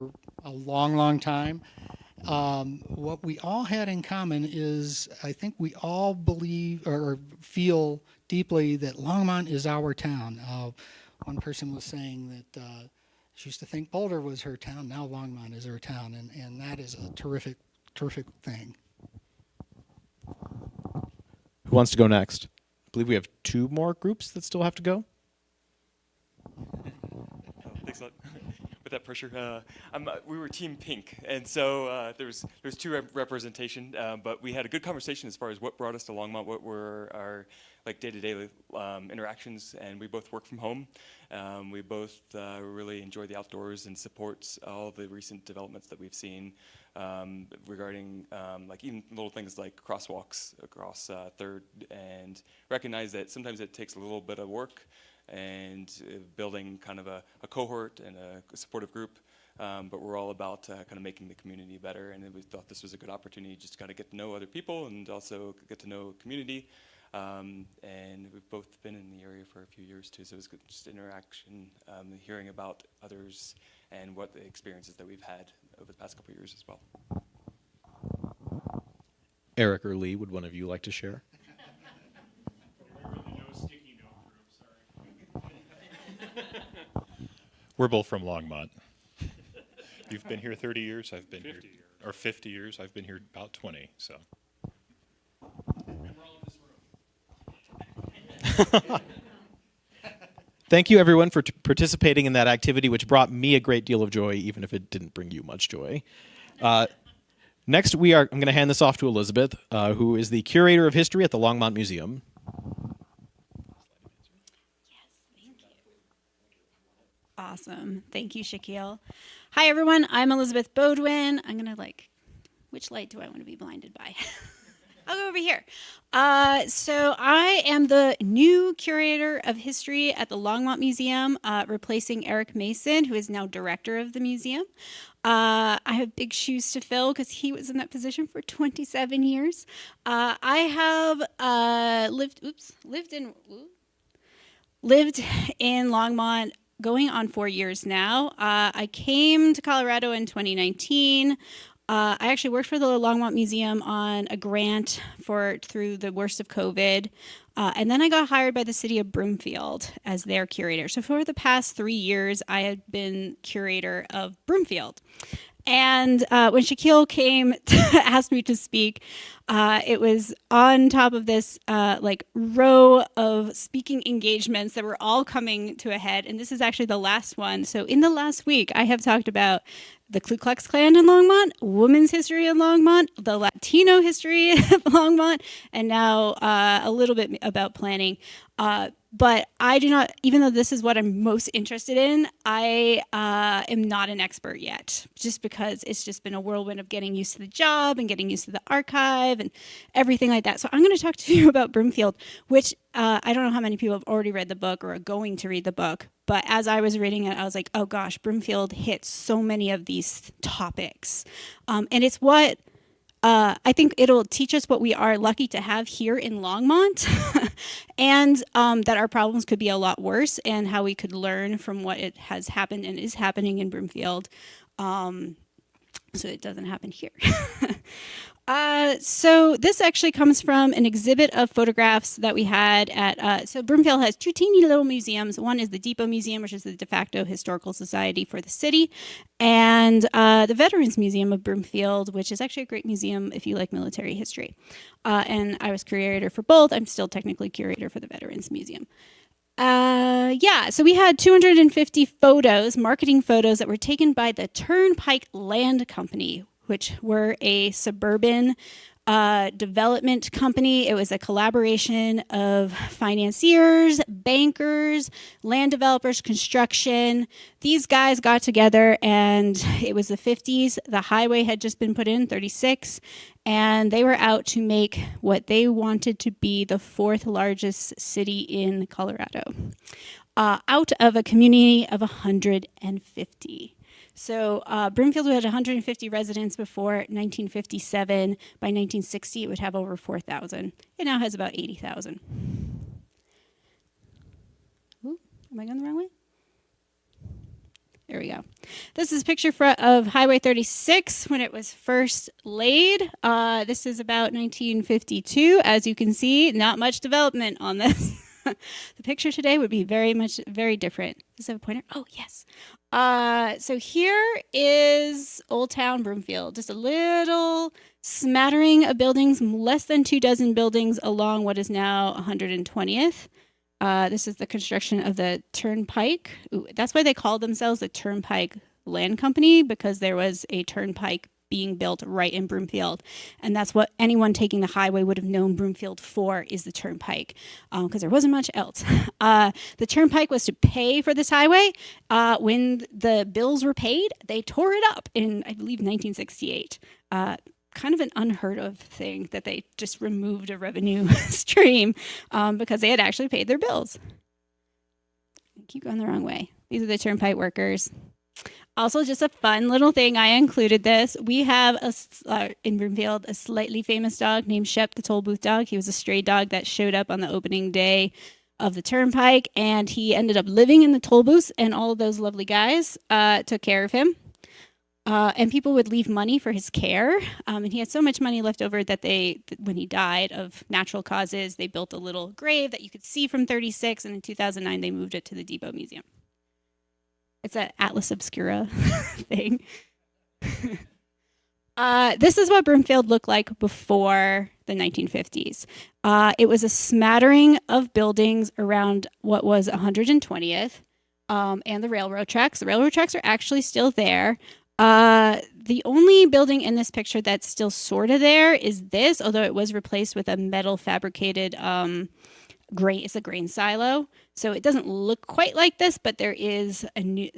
a long, long time. What we all had in common is I think we all believe or feel deeply that Longmont is our town. One person was saying that she used to think Boulder was her town. Now Longmont is her town, and that is a terrific, terrific thing. Who wants to go next? I believe we have two more groups that still have to go. Thanks a lot. With that pressure, we were Team Pink, and so there's two representation, but we had a good conversation as far as what brought us to Longmont, what were our like day-to-day interactions, and we both work from home. We both really enjoy the outdoors and supports all the recent developments that we've seen regarding like even little things like crosswalks across Third, and recognize that sometimes it takes a little bit of work and building kind of a cohort and a supportive group. But we're all about kind of making the community better, and we thought this was a good opportunity just to kind of get to know other people and also get to know community. And we've both been in the area for a few years too, so it was good just interaction, hearing about others and what the experiences that we've had over the past couple of years as well. Eric or Lee, would one of you like to share? We're both from Longmont. You've been here 30 years. I've been 50 here, or 50 years. I've been here about 20. So. And we're all in this room. Thank you, everyone, for participating in that activity, which brought me a great deal of joy, even if it didn't bring you much joy. Next, I'm going to hand this off to Elizabeth, who is the curator of history at the Longmont Museum. Awesome. Thank you, Shaquille. Hi, everyone. I'm Elizabeth Bodwin. I'm going to which light do I want to be blinded by? I'll go over here. So I am the new curator of history at the Longmont Museum, replacing Eric Mason, who is now director of the museum. I have big shoes to fill because he was in that position for 27 years. I have lived in Longmont going on 4 years now. I came to Colorado in 2019. I actually worked for the Longmont Museum on a grant through the worst of COVID. And then I got hired by the city of Broomfield as their curator. So for the past 3 years, I had been curator of Broomfield. And when Shaquille came to ask me to speak, it was on top of this row of speaking engagements that were all coming to a head. And this is actually the last one. So in the last week, I have talked about the Ku Klux Klan in Longmont, women's history in Longmont, the Latino history of Longmont, and now a little bit about planning. But I do not, even though this is what I'm most interested in, I am not an expert yet, just because it's just been a whirlwind of getting used to the job and getting used to the archive and everything like that. So I'm going to talk to you about Broomfield, which I don't know how many people have already read the book or are going to read the book. But as I was reading it, I was like, oh gosh, Broomfield hits so many of these topics. And it's what I think it'll teach us what we are lucky to have here in Longmont and that our problems could be a lot worse and how we could learn from what it has happened and is happening in Broomfield so it doesn't happen here. So this actually comes from an exhibit of photographs that we had at, so Broomfield has two teeny little museums. One is the Depot Museum, which is the de facto historical society for the city, and the Veterans Museum of Broomfield, which is actually a great museum if you like military history. And I was curator for both. I'm still technically curator for the Veterans Museum. So we had 250 photos, marketing photos that were taken by the Turnpike Land Company, which were a suburban development company. It was a collaboration of financiers, bankers, land developers, construction. These guys got together, and it was the 50s. The highway had just been put in, 36, and they were out to make what they wanted to be the fourth largest city in Colorado, out of a community of 150. So Broomfield had 150 residents before 1957. By 1960, it would have over 4,000. It now has about 80,000. Ooh, am I going the wrong way? There we go. This is a picture of Highway 36 when it was first laid. This is about 1952. As you can see, not much development on this. The picture today would be very different. Does it have a pointer? Oh, yes. So here is Old Town Broomfield. Just a little smattering of buildings, less than 24 buildings along what is now 120th. This is the construction of the Turnpike. Ooh, that's why they called themselves the Turnpike Land Company, because there was a turnpike being built right in Broomfield. And that's what anyone taking the highway would have known Broomfield for, is the turnpike, because there wasn't much else. The turnpike was to pay for this highway. When the bills were paid, they tore it up in, I believe, 1968. Kind of an unheard of thing that they just removed a revenue stream because they had actually paid their bills. Keep going the wrong way. These are the turnpike workers. Also, just a fun little thing, I included this. We have in Broomfield a slightly famous dog named Shep, the toll booth dog. He was a stray dog that showed up on the opening day of the turnpike, and he ended up living in the toll booths, and all of those lovely guys took care of him. And people would leave money for his care. And he had so much money left over that when he died of natural causes, they built a little grave that you could see from 36. And in 2009, they moved it to the Depot Museum. It's an Atlas Obscura thing. This is what Broomfield looked like before the 1950s. It was a smattering of buildings around what was 120th and the railroad tracks. The railroad tracks are actually still there. The only building in this picture that's still sort of there is this, although it was replaced with a metal fabricated grain. It's a grain silo, so it doesn't look quite like this, but there is a new.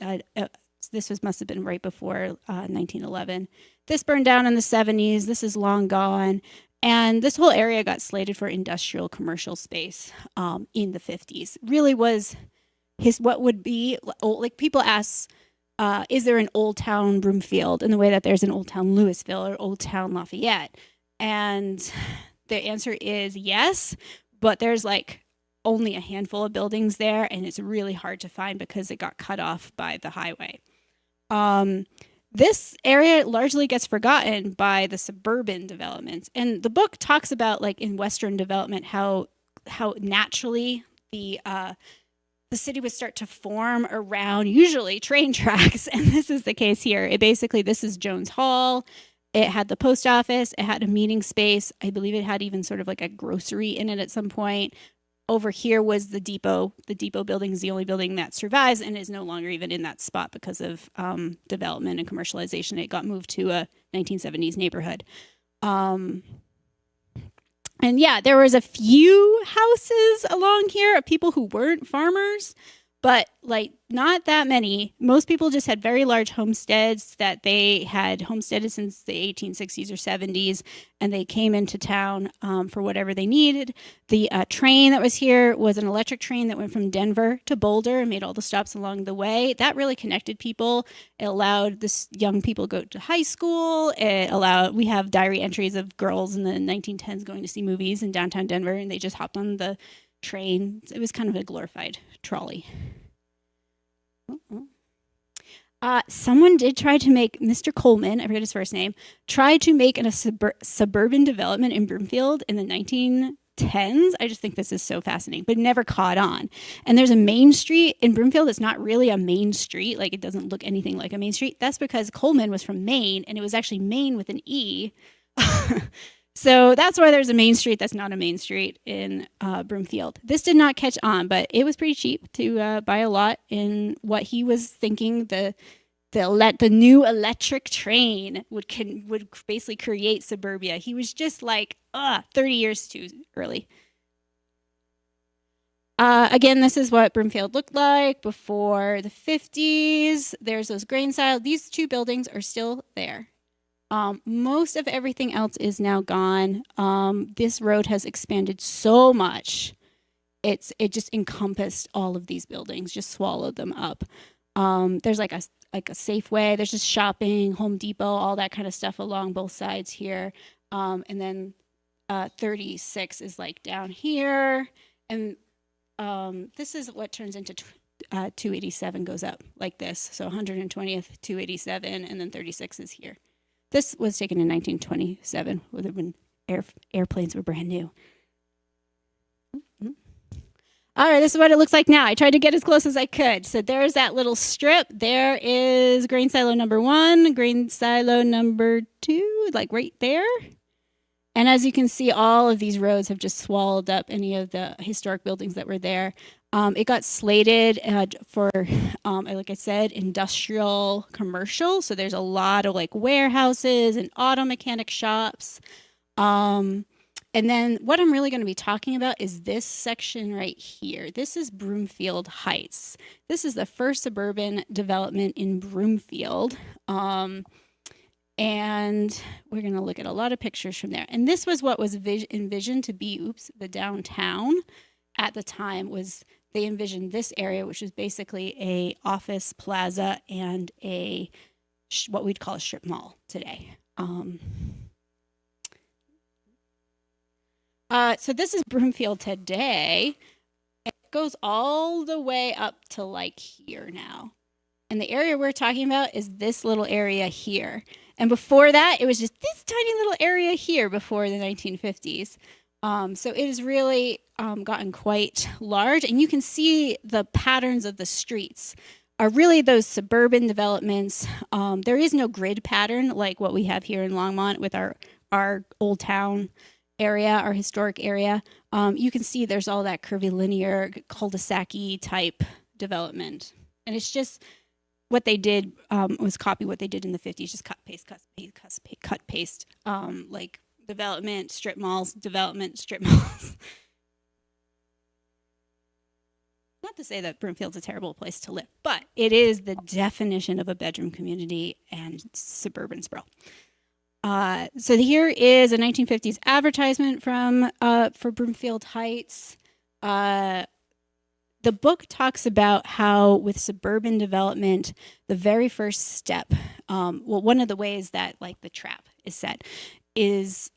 Must have been right before 1911. This burned down in the 70s. This is long gone, and this whole area got slated for industrial commercial space in the 50s. Really was what would be like people ask. Is there an Old Town Broomfield in the way that there's an Old Town Louisville or Old Town Lafayette? And the answer is yes, but there's like only a handful of buildings there, and it's really hard to find because it got cut off by the highway. This area largely gets forgotten by the suburban developments. And the book talks about, like in Western development, how naturally the city would start to form around usually train tracks, and this is the case here. This is Jones Hall. It had the post office. It had a meeting space. I believe it had even sort of like a grocery in it at some point. Over here was the depot. The depot building is the only building that survives and is no longer even in that spot because of development and commercialization. It got moved to a 1970s neighborhood. And yeah, there was a few houses along here of people who weren't farmers, but like not that many. Most people just had very large homesteads that they had homesteaded since the 1860s or 70s, and they came into town for whatever they needed. The train that was here was an electric train that went from Denver to Boulder and made all the stops along the way. That really connected people. It allowed this young people go to high school. We have diary entries of girls in the 1910s going to see movies in downtown Denver, and they just hopped on the train. It was kind of a glorified trolley. Someone did try to make, Mr. Coleman, I forget his first name, tried to make a suburban development in Broomfield in the 1910s. I just think this is so fascinating, but never caught on. And there's a main street in Broomfield that's not really a main street. Like, it doesn't look anything like a main street. That's because Coleman was from Maine, and it was actually Maine with an E. So that's why there's a main street that's not a main street in Broomfield. This did not catch on, but it was pretty cheap to buy a lot in what he was thinking the new electric train would basically create suburbia. He was just like, 30 years too early. Again, this is what Broomfield looked like before the 50s. There's those grain silos. These two buildings are still there. Most of everything else is now gone. This road has expanded so much. It just encompassed all of these buildings, just swallowed them up. There's like a Safeway. There's just shopping, Home Depot, all that kind of stuff along both sides here. And then 36 is like down here. And this is what turns into 287 goes up like this. So 120th, 287, and then 36 is here. This was taken in 1927, when airplanes were brand new. All right, this is what it looks like now. I tried to get as close as I could. So there's that little strip. There is grain silo number 1, grain silo number 2, like right there. And as you can see, all of these roads have just swallowed up any of the historic buildings that were there. It got slated for, like I said, industrial commercial. So there's a lot of like warehouses and auto mechanic shops. And then what I'm really going to be talking about is this section right here. This is Broomfield Heights. This is the first suburban development in Broomfield. And we're going to look at a lot of pictures from there. And this was what was envisioned to be, the downtown at the time. Was they envisioned this area, which is basically a office plaza and a what we'd call a strip mall today. So this is Broomfield today. It goes all the way up to like here now. And the area we're talking about is this little area here. And before that, it was just this tiny little area here before the 1950s. So it has really gotten quite large. And you can see the patterns of the streets are really those suburban developments. There is no grid pattern like what we have here in Longmont with our old town area, our historic area. You can see there's all that curvilinear cul-de-sac-y type development. And it's just what they did was copy what they did in the 50s, just cut, paste, cut, paste, like development, strip malls, development, strip malls. Not to say that Broomfield's a terrible place to live, but it is the definition of a bedroom community and suburban sprawl. So here is a 1950s advertisement for Broomfield Heights. The book talks about how with suburban development, the very first step, one of the ways that like the trap is set is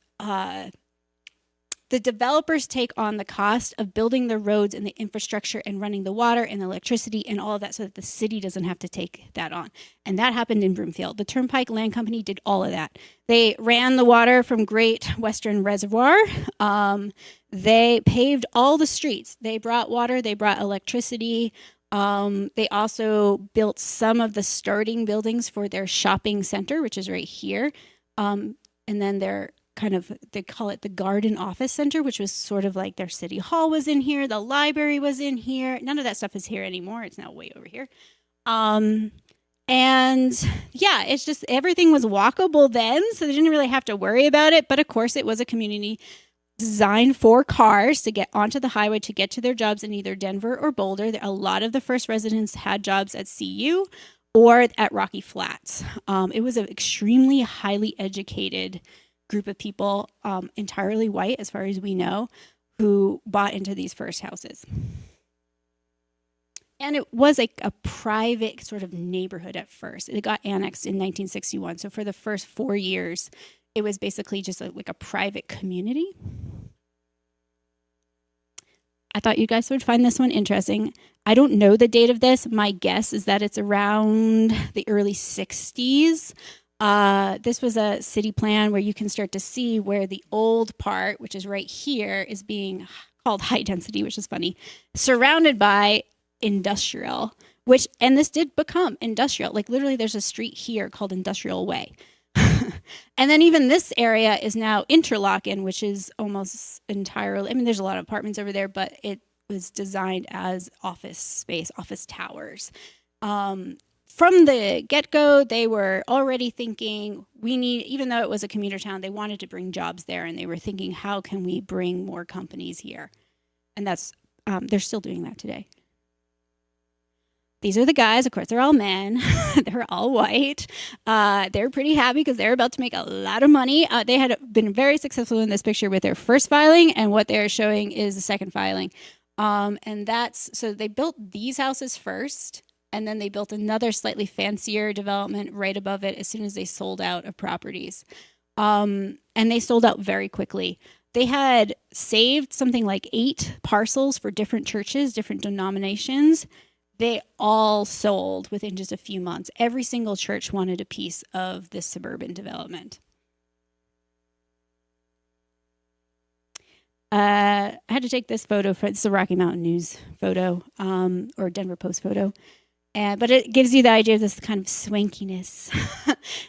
the developers take on the cost of building the roads and the infrastructure and running the water and the electricity and all of that so that the city doesn't have to take that on. And that happened in Broomfield. The Turnpike Land Company did all of that. They ran the water from Great Western Reservoir. They paved all the streets. They brought water, they brought electricity. They also built some of the starting buildings for their shopping center, which is right here. And then they call it the Garden Office Center, which was sort of like their city hall was in here. The library was in here. None of that stuff is here anymore. It's now way over here. And yeah, it's just everything was walkable then, so they didn't really have to worry about it. But of course, it was a community designed for cars to get onto the highway to get to their jobs in either Denver or Boulder. A lot of the first residents had jobs at CU or at Rocky Flats. It was an extremely highly educated group of people, entirely white as far as we know, who bought into these first houses. And it was like a private sort of neighborhood at first. It got annexed in 1961. So for the first 4 years, it was basically just like a private community. I thought you guys would find this one interesting. I don't know the date of this. My guess is that it's around the early 60s. This was a city plan where you can start to see where the old part, which is right here, is being called high density, which is funny, surrounded by industrial, and this did become industrial. Like literally there's a street here called Industrial Way. And then even this area is now Interlochen, which is almost entirely, I mean, there's a lot of apartments over there, but it was designed as office space, office towers. From the get-go, they were already thinking even though it was a commuter town, they wanted to bring jobs there, and they were thinking, how can we bring more companies here? And that's, they're still doing that today. These are the guys, of course, they're all men, they're all white. They're pretty happy because they're about to make a lot of money. They had been very successful in this picture with their first filing, and what they're showing is the second filing. So they built these houses first, and then they built another slightly fancier development right above it as soon as they sold out of properties. And they sold out very quickly. They had saved something like 8 parcels for different churches, different denominations. They all sold within just a few months. Every single church wanted a piece of this suburban development. I had to take this photo for it's a Rocky Mountain News photo, or Denver Post photo. But it gives you the idea of this kind of swankiness.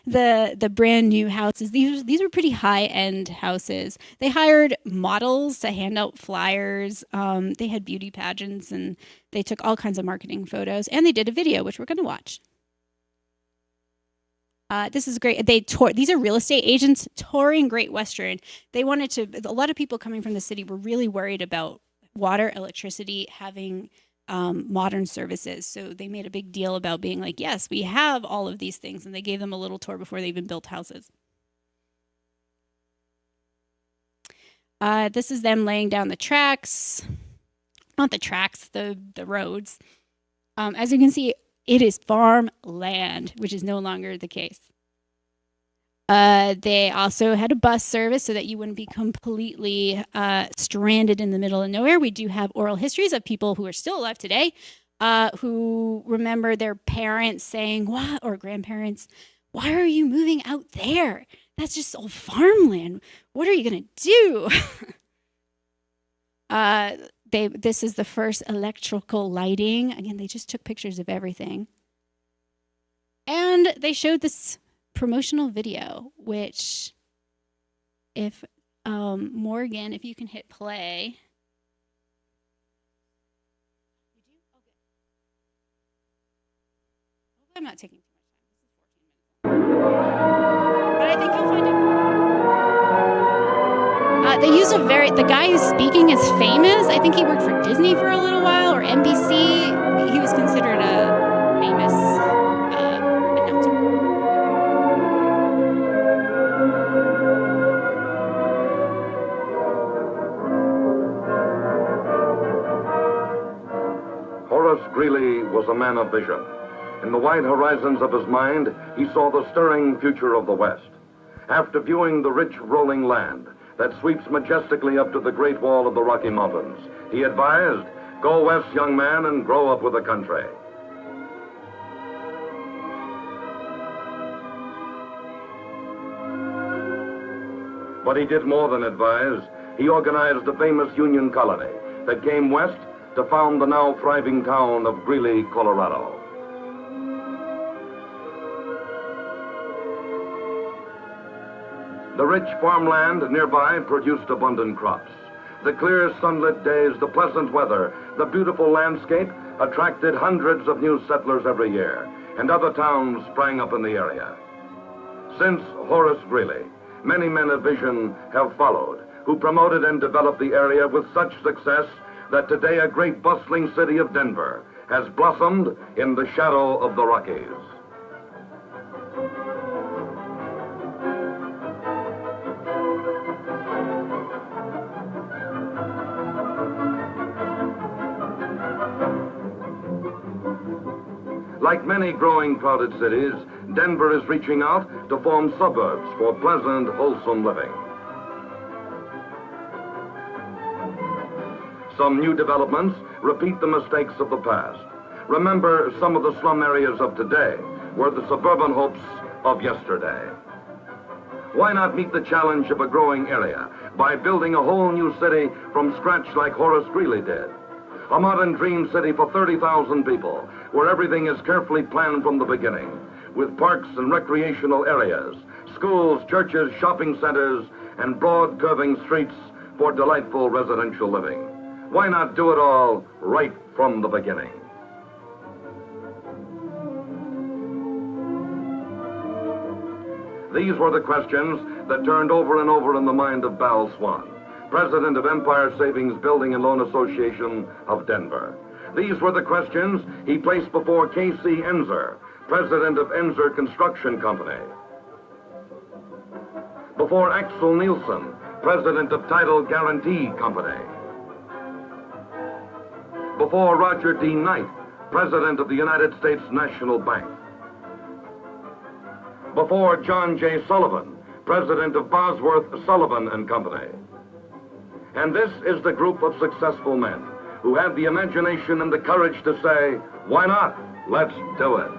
the brand new houses. These were pretty high end houses. They hired models to hand out flyers. They had beauty pageants, and they took all kinds of marketing photos. And they did a video, which we're going to watch. This is great. These are real estate agents touring Great Western. They wanted to. A lot of people coming from the city were really worried about water, electricity, having modern services. So they made a big deal about being like, yes, we have all of these things. And they gave them a little tour before they even built houses. This is them laying down the tracks. Not the tracks, the roads. As you can see, it is farmland, which is no longer the case. They also had a bus service so that you wouldn't be completely stranded in the middle of nowhere. We do have oral histories of people who are still alive today who remember their parents saying, "What?" or grandparents, "Why are you moving out there? That's just all farmland. What are you going to do?" This is the first electrical lighting. Again, they just took pictures of everything. And they showed this promotional video, which if Morgan, if you can hit play. I'm not taking too much time. This is 14 minutes. But I think you'll find it. They use the guy who's speaking is famous. I think he worked for Disney for a little while or NBC. He was considered a famous announcer. Horace Greeley was a man of vision. In the wide horizons of his mind, he saw the stirring future of the West. After viewing the rich rolling land that sweeps majestically up to the Great Wall of the Rocky Mountains, he advised, "Go west, young man, and grow up with the country." But he did more than advise. He organized the famous Union colony that came west to found the now thriving town of Greeley, Colorado. The rich farmland nearby produced abundant crops. The clear sunlit days, the pleasant weather, the beautiful landscape attracted hundreds of new settlers every year, and other towns sprang up in the area. Since Horace Greeley, many men of vision have followed, who promoted and developed the area with such success that today a great bustling city of Denver has blossomed in the shadow of the Rockies. Like many growing crowded cities, Denver is reaching out to form suburbs for pleasant, wholesome living. Some new developments repeat the mistakes of the past. Remember, some of the slum areas of today were the suburban hopes of yesterday. Why not meet the challenge of a growing area by building a whole new city from scratch like Horace Greeley did? A modern dream city for 30,000 people, where everything is carefully planned from the beginning, with parks and recreational areas, schools, churches, shopping centers, and broad curving streets for delightful residential living. Why not do it all right from the beginning? These were the questions that turned over and over in the mind of Bal Swan, president of Empire Savings Building and Loan Association of Denver. These were the questions he placed before K.C. Enzer, president of Enzer Construction Company. Before Axel Nielsen, president of Title Guarantee Company. Before Roger D. Knight, president of the United States National Bank. Before John J. Sullivan, president of Bosworth, Sullivan and Company. And this is the group of successful men who had the imagination and the courage to say, why not? Let's do it.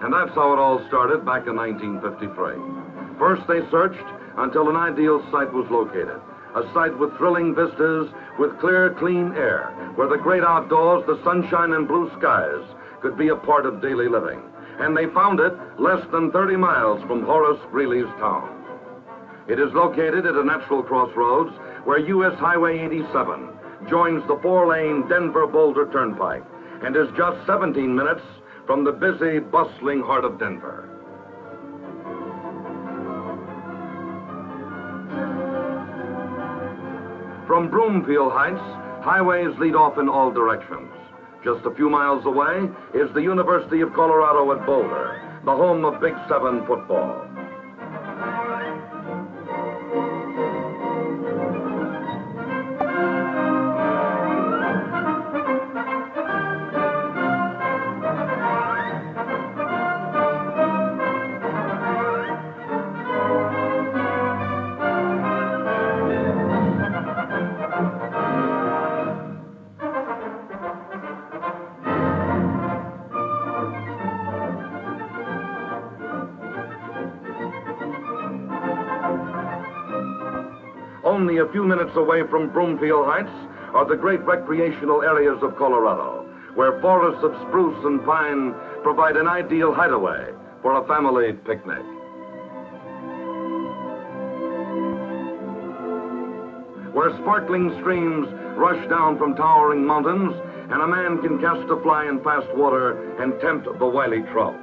And that's how it all started back in 1953. First they searched until an ideal site was located. A site with thrilling vistas, with clear, clean air, where the great outdoors, the sunshine and blue skies could be a part of daily living. And they found it less than 30 miles from Horace Greeley's town. It is located at a natural crossroads where U.S. Highway 87 joins the 4-lane Denver-Boulder Turnpike and is just 17 minutes from the busy, bustling heart of Denver. From Broomfield Heights, highways lead off in all directions. Just a few miles away is the University of Colorado at Boulder, the home of Big 7 football. Only a few minutes away from Broomfield Heights are the great recreational areas of Colorado, where forests of spruce and pine provide an ideal hideaway for a family picnic. Where sparkling streams rush down from towering mountains, and a man can cast a fly in fast water and tempt the wily trout.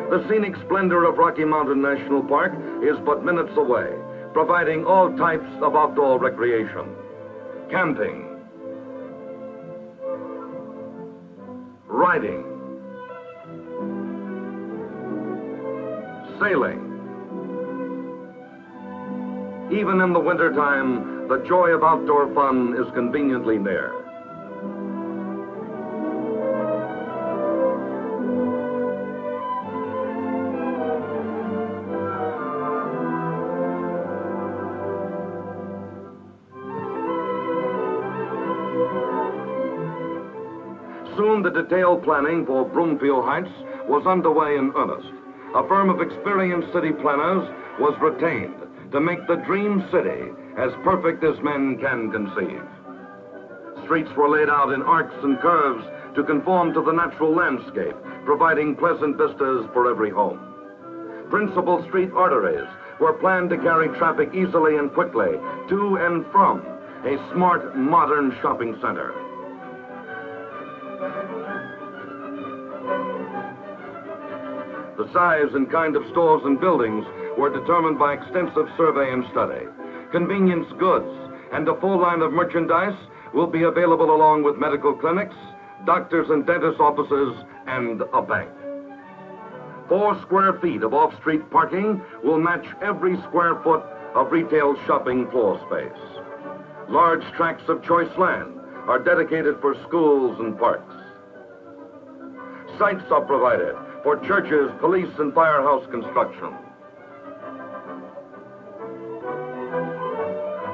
The scenic splendor of Rocky Mountain National Park is but minutes away, providing all types of outdoor recreation. Camping, riding, sailing. Even in the wintertime, the joy of outdoor fun is conveniently near. Soon the detailed planning for Broomfield Heights was underway in earnest. A firm of experienced city planners was retained to make the dream city as perfect as men can conceive. Streets were laid out in arcs and curves to conform to the natural landscape, providing pleasant vistas for every home. Principal street arteries were planned to carry traffic easily and quickly to and from a smart, modern shopping center. The size and kind of stores and buildings were determined by extensive survey and study. Convenience goods and a full line of merchandise will be available along with medical clinics, doctors and dentist offices, and a bank. 4 square feet of off-street parking will match every square foot of retail shopping floor space. Large tracts of choice land are dedicated for schools and parks. Sites are provided for churches, police, and firehouse construction.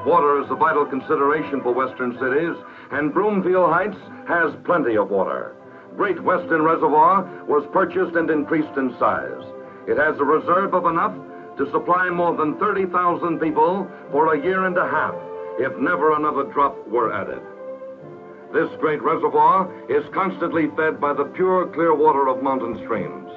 Water is a vital consideration for western cities, and Broomfield Heights has plenty of water. Great Western Reservoir was purchased and increased in size. It has a reserve of enough to supply more than 30,000 people for a year and a half, if never another drop were added. This great reservoir is constantly fed by the pure, clear water of mountain streams.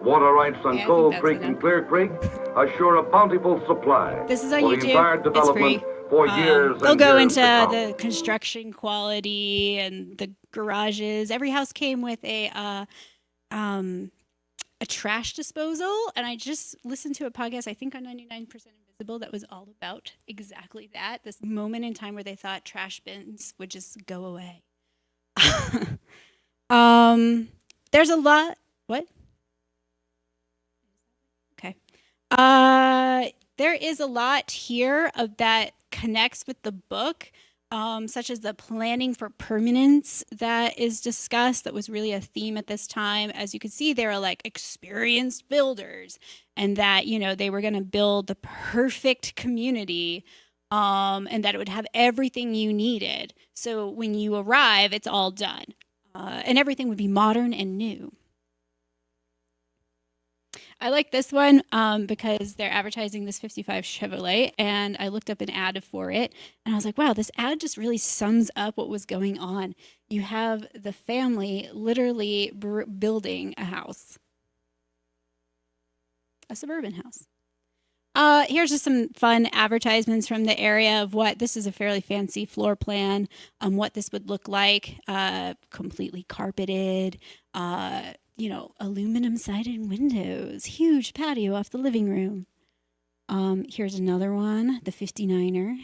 Water rights on Coal Creek and Clear Creek assure a bountiful supply This is on for the YouTube. entire It's development free. for years They'll and go years into to come. the construction quality and the garages. Every house came with a trash disposal, and I just listened to a podcast, I think on 99% Invisible, that was all about exactly that. This moment in time where they thought trash bins would just go away. There's a lot. What? There is a lot here of that connects with the book, such as the planning for permanence that is discussed. That was really a theme at this time. As you can see, they were like experienced builders, and that they were going to build the perfect community, and that it would have everything you needed. So when you arrive, it's all done, and everything would be modern and new. I like this one because they're advertising this 55 Chevrolet, and I looked up an ad for it, and I was like, wow, this ad just really sums up what was going on. You have the family literally building a house, a suburban house. Here's just some fun advertisements from the area of what this is a fairly fancy floor plan, what this would look like, completely carpeted, aluminum sided windows, huge patio off the living room. Here's another one, the 59er.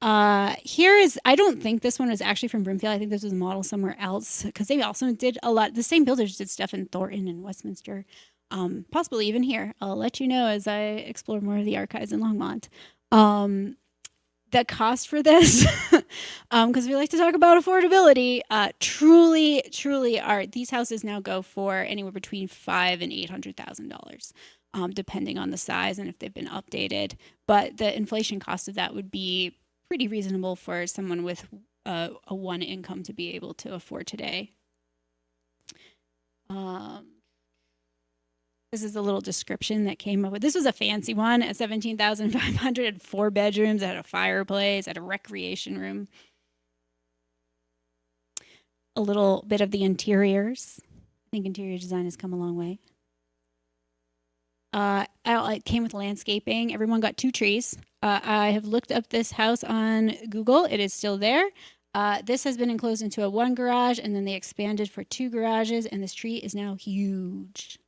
I don't think this one was actually from Broomfield. I think this was a model somewhere else because they also did a lot. The same builders did stuff in Thornton and Westminster, possibly even here. I'll let you know as I explore more of the archives in Longmont. The cost for this, because we like to talk about affordability, truly are these houses now go for anywhere between $500,000 and $800,000, depending on the size and if they've been updated. But the inflation cost of that would be pretty reasonable for someone with a one income to be able to afford today. This is a little description that came up with. This was a fancy one at $17,500, 4 bedrooms, it had a fireplace, had a recreation room. A little bit of the interiors. I think interior design has come a long way. It came with landscaping. Everyone got 2 trees. I have looked up this house on Google. It is still there. This has been enclosed into a 1 garage, and then they expanded for 2 garages, and this tree is now huge.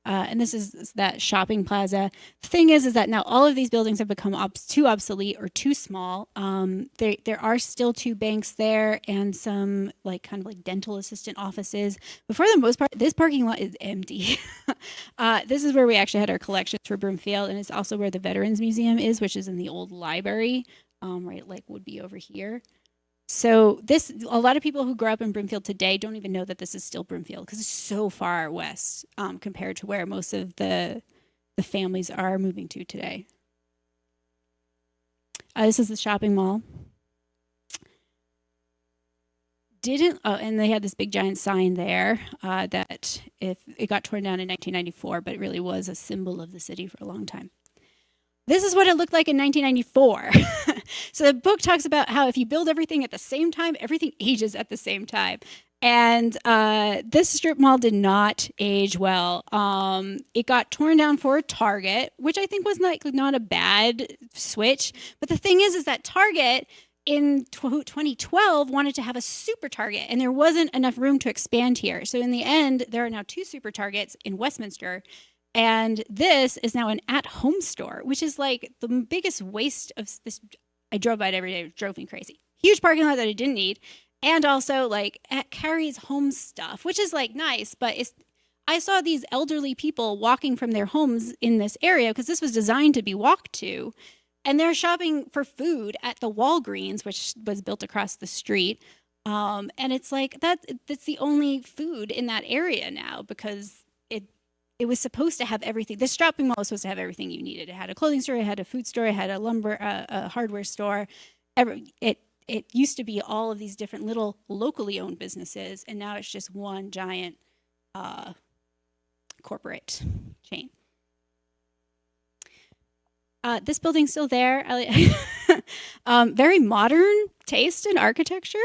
And this is that shopping plaza. The thing is that now all of these buildings have become too obsolete or too small. There are still 2 banks there and some kind of dental assistant offices. But for the most part, this parking lot is empty. This is where we actually had our collections for Broomfield, and it's also where the Veterans Museum is, which is in the old library, right, would be over here. So a lot of people who grow up in Broomfield today don't even know that this is still Broomfield because it's so far west compared to where most of the families are moving to today. This is the shopping mall. And they had this big giant sign there that if it got torn down in 1994, but it really was a symbol of the city for a long time. This is what it looked like in 1994. So the book talks about how if you build everything at the same time, everything ages at the same time. And this strip mall did not age well. It got torn down for a Target, which I think was not a bad switch. But the thing is that Target in 2012 wanted to have a super Target, and there wasn't enough room to expand here. So in the end, there are now 2 super Targets in Westminster. And this is now an at-home store, which is the biggest waste of this. I drove by it every day. It drove me crazy. Huge parking lot that I didn't need. And also, it carries home stuff, which is, nice. But I saw these elderly people walking from their homes in this area because this was designed to be walked to. And they're shopping for food at the Walgreens, which was built across the street. And it's that's the only food in that area now because it was supposed to have everything. This shopping mall was supposed to have everything you needed. It had a clothing store, it had a food store, it had a hardware store. It used to be all of these different little locally owned businesses, and now it's just one giant corporate chain. This building's still there. Very modern taste in architecture.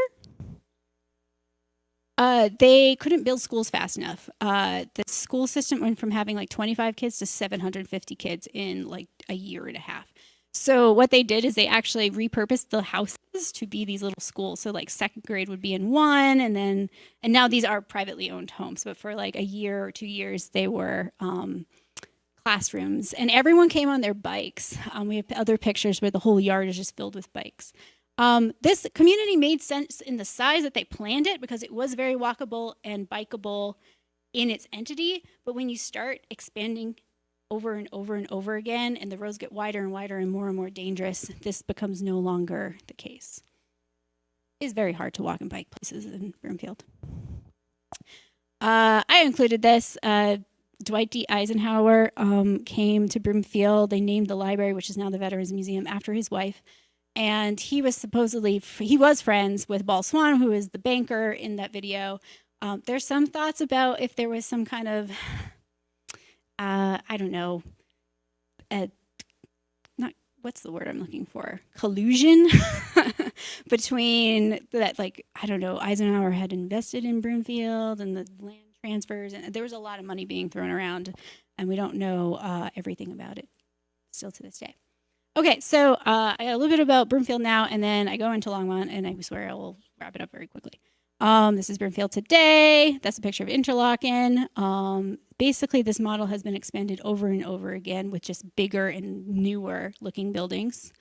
They couldn't build schools fast enough. The school system went from having 25 kids to 750 kids in a year and a half. So what they did is they actually repurposed the houses to be these little schools. So 2nd grade would be in one, and now these are privately owned homes. But for a year or 2 years, they were classrooms, and everyone came on their bikes. We have other pictures where the whole yard is just filled with bikes. This community made sense in the size that they planned it because it was very walkable and bikeable, in its entity, but when you start expanding over and over and over again, and the roads get wider and wider and more dangerous, this becomes no longer the case. It's very hard to walk and bike places in Broomfield. I included this. Dwight D. Eisenhower came to Broomfield. They named the library, which is now the Veterans Museum, after his wife. And he was friends with Ball Swan, who is the banker in that video. There's some thoughts about if there was some kind of, I don't know, what's the word I'm looking for? Collusion between that, like, I don't know, Eisenhower had invested in Broomfield and the land transfers, and there was a lot of money being thrown around, and we don't know everything about it still to this day. Okay, so I got a little bit about Broomfield now, and then I go into Longmont, and I swear I will wrap it up very quickly. This is Broomfield today. That's a picture of Interlaken. Basically, this model has been expanded over and over again with just bigger and newer looking buildings.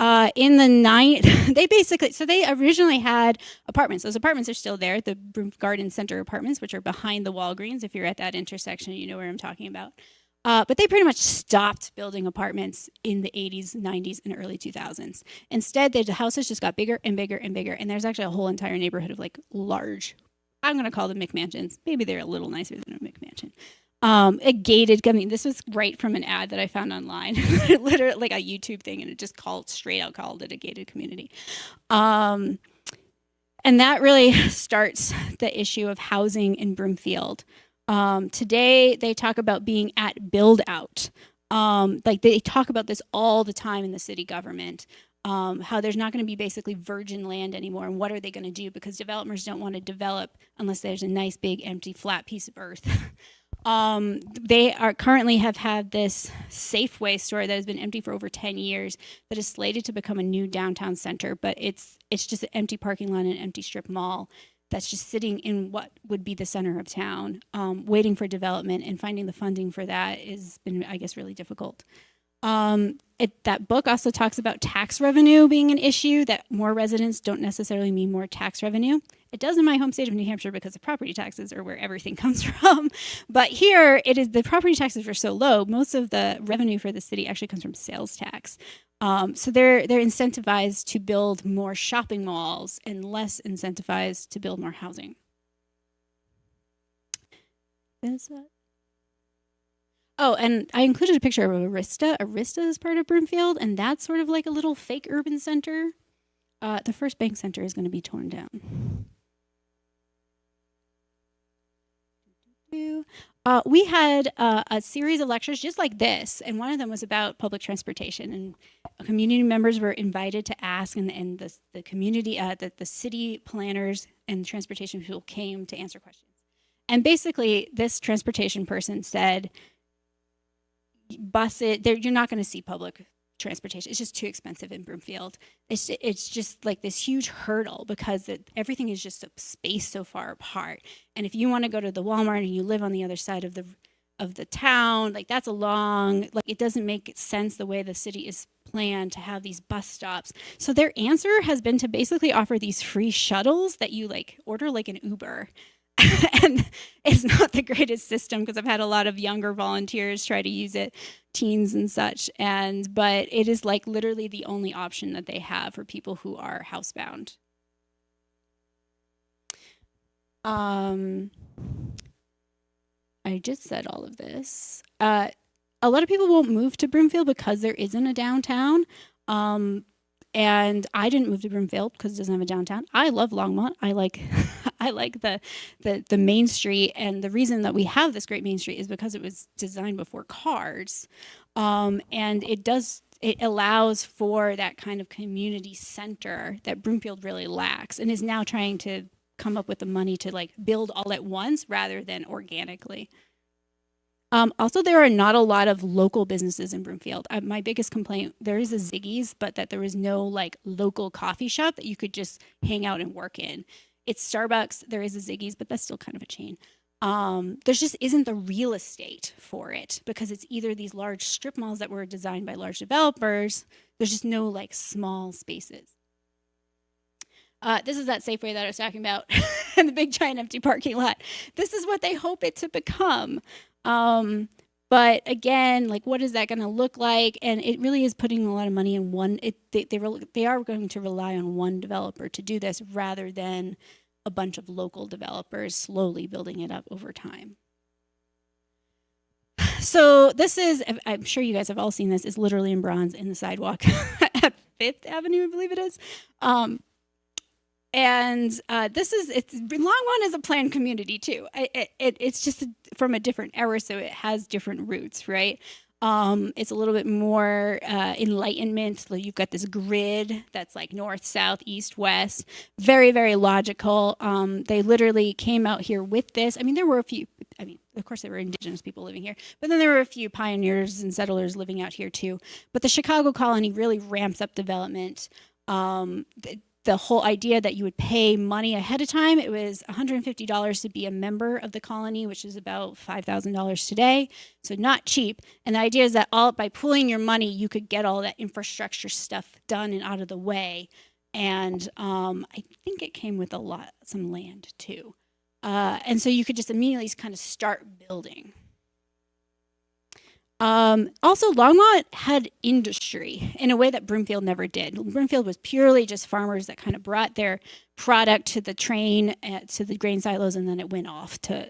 In the night, they originally had apartments. Those apartments are still there, the Broom Garden Center apartments, which are behind the Walgreens. If you're at that intersection, you know where I'm talking about. But they pretty much stopped building apartments in the 80s, 90s, and early 2000s. Instead, the houses just got bigger and bigger and bigger, and there's actually a whole entire neighborhood of like large, I'm going to call them McMansions. Maybe they're a little nicer than a McMansion. A gated, I mean, this was right from an ad that I found online, literally like a YouTube thing, and it just straight out called it a gated community. And that really starts the issue of housing in Broomfield. Today, they talk about being at build out. Like they talk about this all the time in the city government, how there's not going to be basically virgin land anymore. And what are they going to do? Because developers don't want to develop unless there's a nice big empty flat piece of earth. They currently have had this Safeway store that has been empty for over 10 years that is slated to become a new downtown center, but it's just an empty parking lot and an empty strip mall that's just sitting in what would be the center of town, waiting for development, and finding the funding for that has been, I guess, really difficult. That book also talks about tax revenue being an issue, that more residents don't necessarily mean more tax revenue. It does in my home state of New Hampshire because the property taxes are where everything comes from. But here, the property taxes are so low, most of the revenue for the city actually comes from sales tax. So they're incentivized to build more shopping malls and less incentivized to build more housing. Oh, and I included a picture of Arista. Arista is part of Broomfield, and that's sort of like a little fake urban center. The first bank center is going to be torn down. We had a series of lectures just like this, and one of them was about public transportation. And community members were invited to ask, and the community, the city planners and transportation people came to answer questions. And basically, this transportation person said, you're not going to see public transportation. It's just too expensive in Broomfield. It's just like this huge hurdle because everything is just spaced so far apart. And if you want to go to the Walmart and you live on the other side of the town, like that's it doesn't make sense the way the city is planned to have these bus stops. So their answer has been to basically offer these free shuttles that you like order like an Uber. And it's not the greatest system because I've had a lot of younger volunteers try to use it, teens and such. But it is like literally the only option that they have for people who are housebound. I just said all of this. A lot of people won't move to Broomfield because there isn't a downtown. And I didn't move to Broomfield because it doesn't have a downtown. I love Longmont. I like the Main Street, and the reason that we have this great Main Street is because it was designed before cars, and it allows for that kind of community center that Broomfield really lacks, and is now trying to come up with the money to like build all at once rather than organically. Also, there are not a lot of local businesses in Broomfield. My biggest complaint, there is a Ziggy's, but that there is no like local coffee shop that you could just hang out and work in. It's Starbucks, there is a Ziggy's, but that's still kind of a chain. There just isn't the real estate for it because it's either these large strip malls that were designed by large developers. There's just no like small spaces. This is that Safeway that I was talking about, and the big giant empty parking lot. This is what they hope it to become. But again, like, what is that going to look like? And it really is putting a lot of money in one. They are going to rely on one developer to do this rather than a bunch of local developers slowly building it up over time. So this is, I'm sure you guys have all seen this, is literally in bronze in the sidewalk at Fifth Avenue, I believe it is. Longmont is a planned community too. It's just from a different era, so it has different roots, right? It's a little bit more enlightenment. You've got this grid that's like north, south, east, west. Very, very logical. They literally came out here with this. I mean, there were a few, of course there were indigenous people living here, but then there were a few pioneers and settlers living out here too. But the Chicago colony really ramps up development. The whole idea that you would pay money ahead of time, it was $150 to be a member of the colony, which is about $5,000 today, so not cheap. And the idea is that by pooling your money, you could get all that infrastructure stuff done and out of the way. And I think it came with some land too. And so you could just immediately kind of start building. Also, Longmont had industry in a way that Broomfield never did. Broomfield was purely just farmers that kind of brought their product to the train, to the grain silos, and then it went off to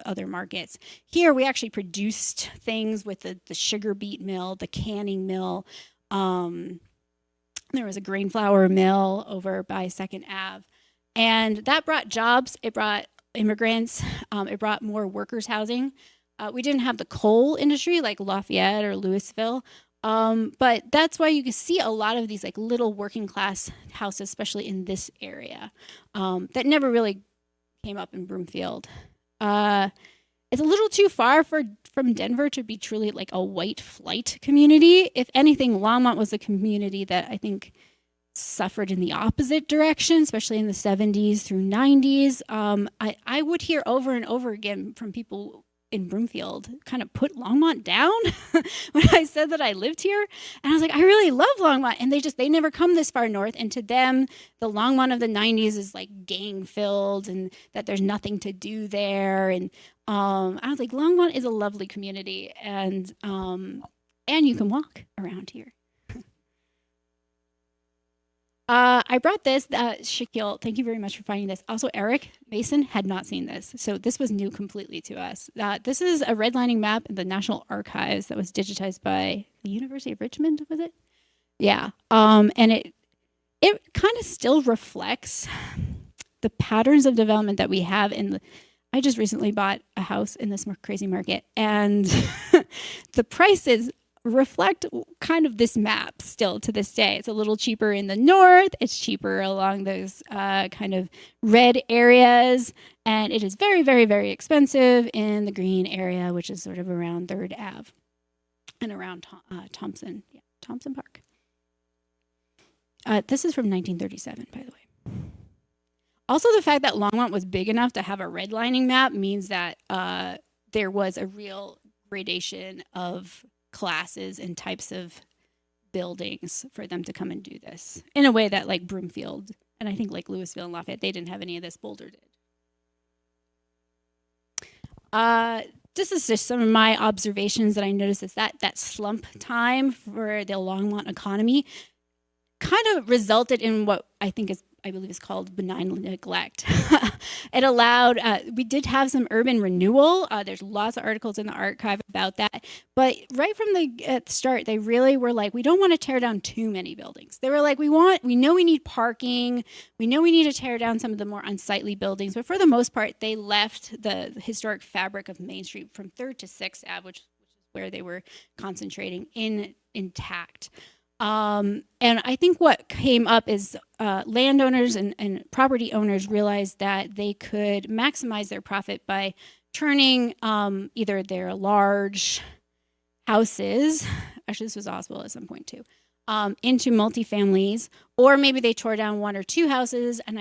other markets. Here, we actually produced things with the sugar beet mill, the canning mill. There was a grain flour mill over by 2nd Ave. And that brought jobs. It brought immigrants. It brought more workers' housing. We didn't have the coal industry like Lafayette or Louisville, but that's why you can see a lot of these like little working class houses, especially in this area, that never really came up in Broomfield. It's a little too far from Denver to be truly like a white flight community. If anything, Longmont was a community that I think suffered in the opposite direction, especially in the 70s through 90s. I would hear over and over again from people in Broomfield kind of put Longmont down when I said that I lived here. And I was like, I really love Longmont. And they never come this far north. And to them, the Longmont of the 90s is like gang filled and that there's nothing to do there. And I was like, Longmont is a lovely community and you can walk around here. I brought this, Shaquille, thank you very much for finding this. Also, Eric Mason had not seen this, so this was new completely to us. This is a redlining map in the National Archives that was digitized by the University of Richmond, was it? Yeah, and it kind of still reflects the patterns of development that we have I just recently bought a house in this crazy market, and the prices reflect kind of this map still to this day. It's a little cheaper in the north. It's cheaper along those kind of red areas. And it is very, very, very expensive in the green area, which is sort of around 3rd Ave and around Thompson Park. This is from 1937, by the way. Also, the fact that Longmont was big enough to have a redlining map means that there was a real gradation of classes and types of buildings for them to come and do this in a way that like Broomfield and I think like Louisville and Lafayette, they didn't have any of this. Boulder did. This is just some of my observations that I noticed is that slump time for the Longmont economy kind of resulted in what I believe is called benign neglect. It allowed, we did have some urban renewal. There's lots of articles in the archive about that. But right from the start, they really were like, we don't want to tear down too many buildings. They were like, we know we need parking. We know we need to tear down some of the more unsightly buildings. But for the most part, they left the historic fabric of Main Street from 3rd to 6th Ave, which is where they were concentrating, intact. And I think what came up is landowners and property owners realized that they could maximize their profit by turning either their large houses, actually this was Oswald at some point too, into multifamilies, or maybe they tore down 1 or 2 houses. And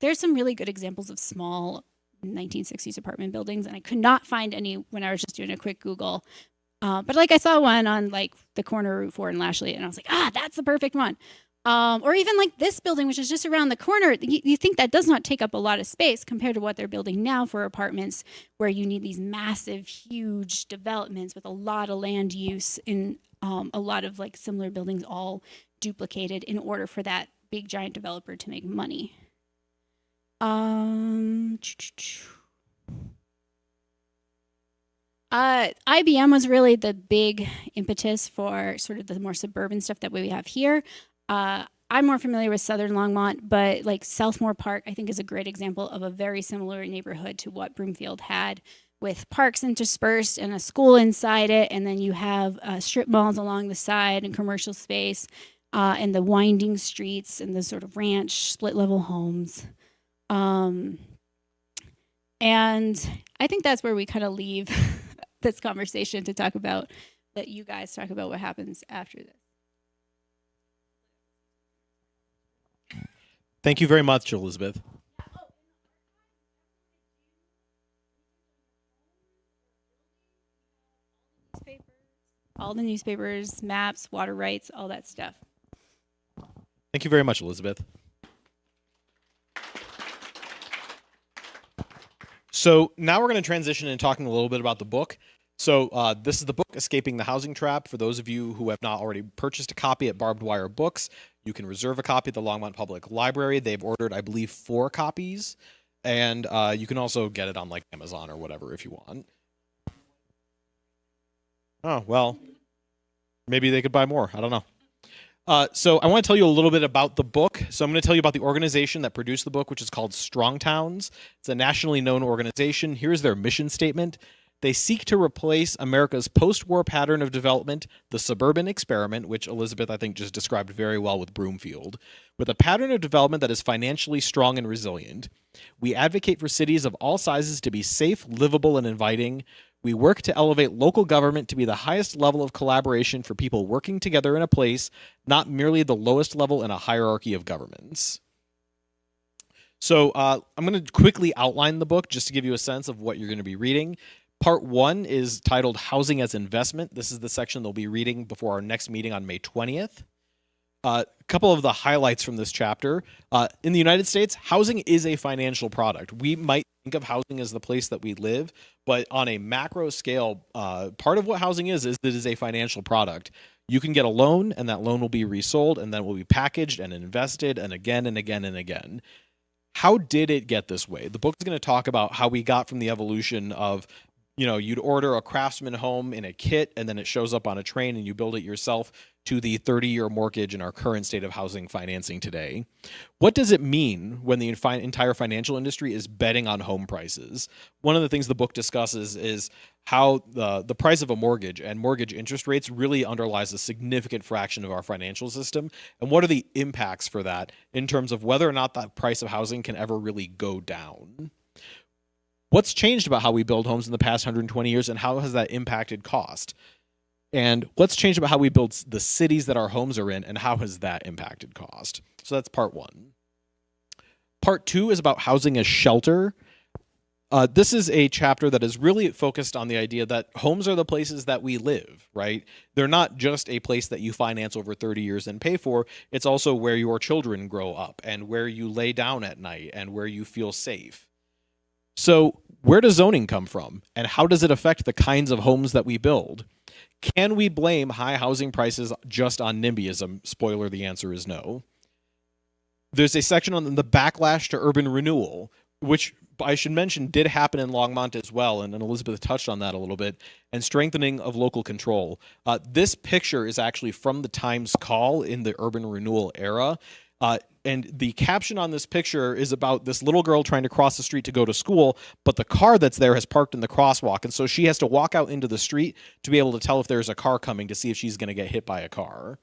there's some really good examples of small 1960s apartment buildings, and I could not find any when I was just doing a quick Google. But like I saw one on like the corner of Route 4 in Lashley, and I was like, that's the perfect one. Or even like this building, which is just around the corner, you think that does not take up a lot of space compared to what they're building now for apartments, where you need these massive, huge developments with a lot of land use in a lot of like similar buildings all duplicated in order for that big giant developer to make money. IBM was really the big impetus for sort of the more suburban stuff that we have here. I'm more familiar with Southern Longmont, but like Southmore Park, I think is a great example of a very similar neighborhood to what Broomfield had, with parks interspersed and a school inside it. And then you have strip malls along the side and commercial space, and the winding streets and the sort of ranch split level homes. And I think that's where we kind of leave this conversation to talk about, let you guys talk about what happens after this. Thank you very much, Elizabeth. All the newspapers, maps, water rights, all that stuff. Thank you very much, Elizabeth. So now we're going to transition into talking a little bit about the book. So this is the book, Escaping the Housing Trap. For those of you who have not already purchased a copy at Barbed Wire Books, you can reserve a copy at the Longmont Public Library. They've ordered, I believe, 4 copies. And you can also get it on like Amazon or whatever if you want. Oh, well, maybe they could buy more. I don't know. So I want to tell you a little bit about the book. So I'm going to tell you about the organization that produced the book, which is called Strong Towns. It's a nationally known organization. Here's their mission statement. They seek to replace America's post-war pattern of development, the suburban experiment, which Elizabeth, I think, just described very well with Broomfield, with a pattern of development that is financially strong and resilient. We advocate for cities of all sizes to be safe, livable, and inviting. We work to elevate local government to be the highest level of collaboration for people working together in a place, not merely the lowest level in a hierarchy of governments. So I'm going to quickly outline the book just to give you a sense of what you're going to be reading. Part 1 is titled Housing as Investment. This is the section they'll be reading before our next meeting on May 20th. A couple of the highlights from this chapter. In the United States, housing is a financial product. We might think of housing as the place that we live, but on a macro scale, part of what housing is that it is a financial product. You can get a loan, and that loan will be resold, and then will be packaged and invested, and again and again and again. How did it get this way? The book is going to talk about how we got from the evolution of, you know, you'd order a Craftsman home in a kit, and then it shows up on a train, and you build it yourself, to the 30-year mortgage in our current state of housing financing today. What does it mean when the entire financial industry is betting on home prices? One of the things the book discusses is how the price of a mortgage and mortgage interest rates really underlies a significant fraction of our financial system, and what are the impacts for that in terms of whether or not the price of housing can ever really go down. What's changed about how we build homes in the past 120 years, and how has that impacted cost? And what's changed about how we build the cities that our homes are in, and how has that impacted cost? So that's part 1. Part 2 is about housing as shelter. This is a chapter that is really focused on the idea that homes are the places that we live, right? They're not just a place that you finance over 30 years and pay for. It's also where your children grow up, and where you lay down at night, and where you feel safe. So where does zoning come from, and how does it affect the kinds of homes that we build? Can we blame high housing prices just on NIMBYism? Spoiler, the answer is no. There's a section on the backlash to urban renewal, which I should mention did happen in Longmont as well, and Elizabeth touched on that a little bit, and strengthening of local control. This picture is actually from the Times Call in the urban renewal era. And the caption on this picture is about this little girl trying to cross the street to go to school, but the car that's there has parked in the crosswalk, and so she has to walk out into the street to be able to tell if there's a car coming to see if she's going to get hit by a car.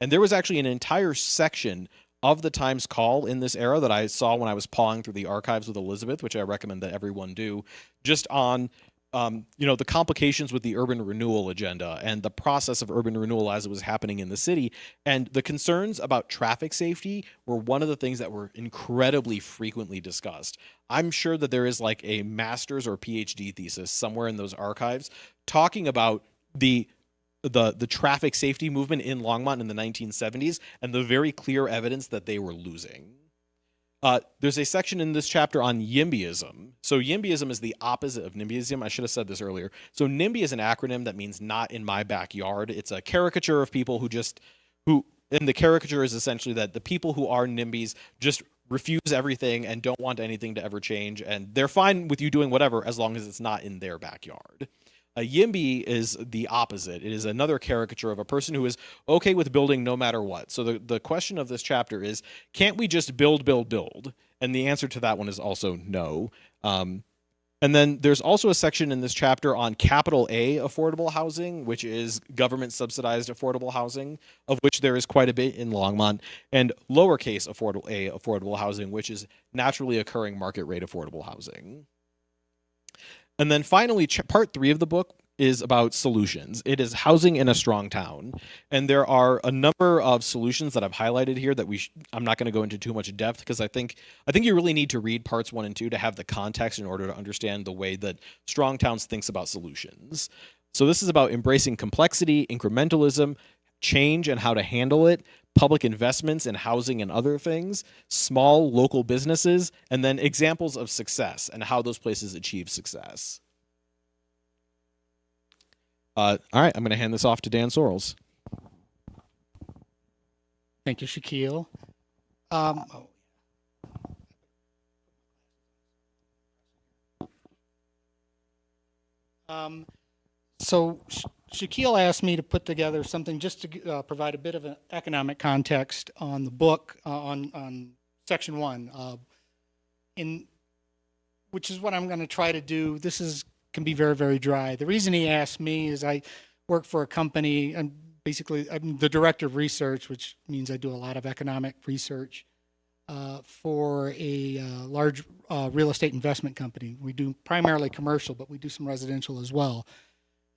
And there was actually an entire section of the Times Call in this era that I saw when I was pawing through the archives with Elizabeth, which I recommend that everyone do, just on the complications with the urban renewal agenda and the process of urban renewal as it was happening in the city. And the concerns about traffic safety were one of the things that were incredibly frequently discussed. I'm sure that there is like a master's or PhD thesis somewhere in those archives talking about the the traffic safety movement in Longmont in the 1970s and the very clear evidence that they were losing. There's a section in this chapter on YIMBYism. So YIMBYism is the opposite of NIMBYism. I should have said this earlier. So NIMBY is an acronym that means not in my backyard. It's a caricature of people and the caricature is essentially that the people who are NIMBYs just refuse everything and don't want anything to ever change, and they're fine with you doing whatever as long as it's not in their backyard. A YIMBY is the opposite. It is another caricature of a person who is okay with building no matter what. So the question of this chapter is, can't we just build, build, build? And the answer to that one is also no. And then there's also a section in this chapter on capital A affordable housing, which is government subsidized affordable housing, of which there is quite a bit in Longmont, and lowercase A affordable housing, which is naturally occurring market rate affordable housing. And then finally, part 3 of the book is about solutions. It is housing in a strong town. And there are a number of solutions that I've highlighted here that I'm not going to go into too much depth, because I think you really need to read parts 1 and 2 to have the context in order to understand the way that Strong Towns thinks about solutions. So this is about embracing complexity, incrementalism, change and how to handle it, public investments in housing and other things, small local businesses, and then examples of success and how those places achieve success. All right, I'm going to hand this off to Dan Sorrells. Thank you, Shaquille. So Shaquille asked me to put together something just to provide a bit of an economic context on the book, on section 1, which is what I'm going to try to do. This can be very, very dry. The reason he asked me is I work for a company, and basically I'm the director of research, which means I do a lot of economic research for a large real estate investment company. We do primarily commercial, but we do some residential as well.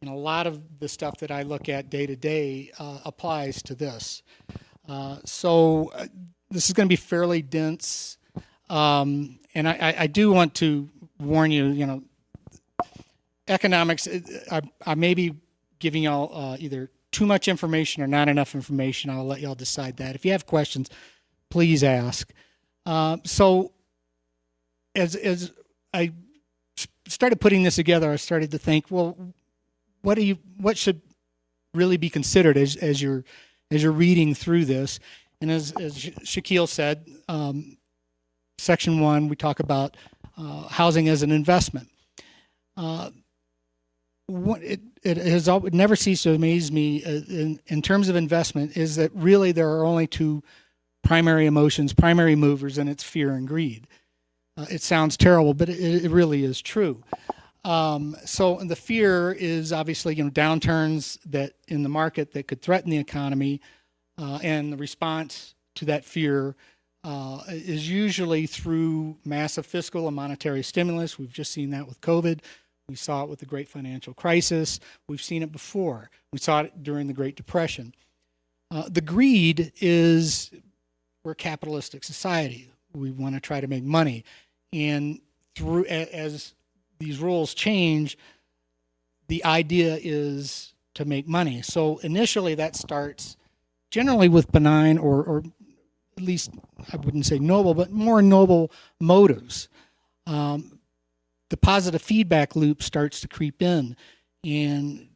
And a lot of the stuff that I look at day to day applies to this. So this is going to be fairly dense. And I do want to warn you, economics, I may be giving y'all either too much information or not enough information. I'll let y'all decide that. If you have questions, please ask. So as I started putting this together, I started to think, well, what should really be considered as you're reading through this? And as Shaquille said, section 1, we talk about housing as an investment. It never ceased to amaze me in terms of investment is that really there are only 2 primary emotions, primary movers, and it's fear and greed. It sounds terrible, but it really is true. So the fear is obviously downturns that in the market that could threaten the economy, and the response to that fear is usually through massive fiscal and monetary stimulus. We've just seen that with COVID. We saw it with the Great Financial Crisis. We've seen it before. We saw it during the Great Depression. The greed is we're a capitalistic society. We want to try to make money, and as these rules change, the idea is to make money. So initially that starts generally with benign or at least I wouldn't say noble, but more noble motives. The positive feedback loop starts to creep in, and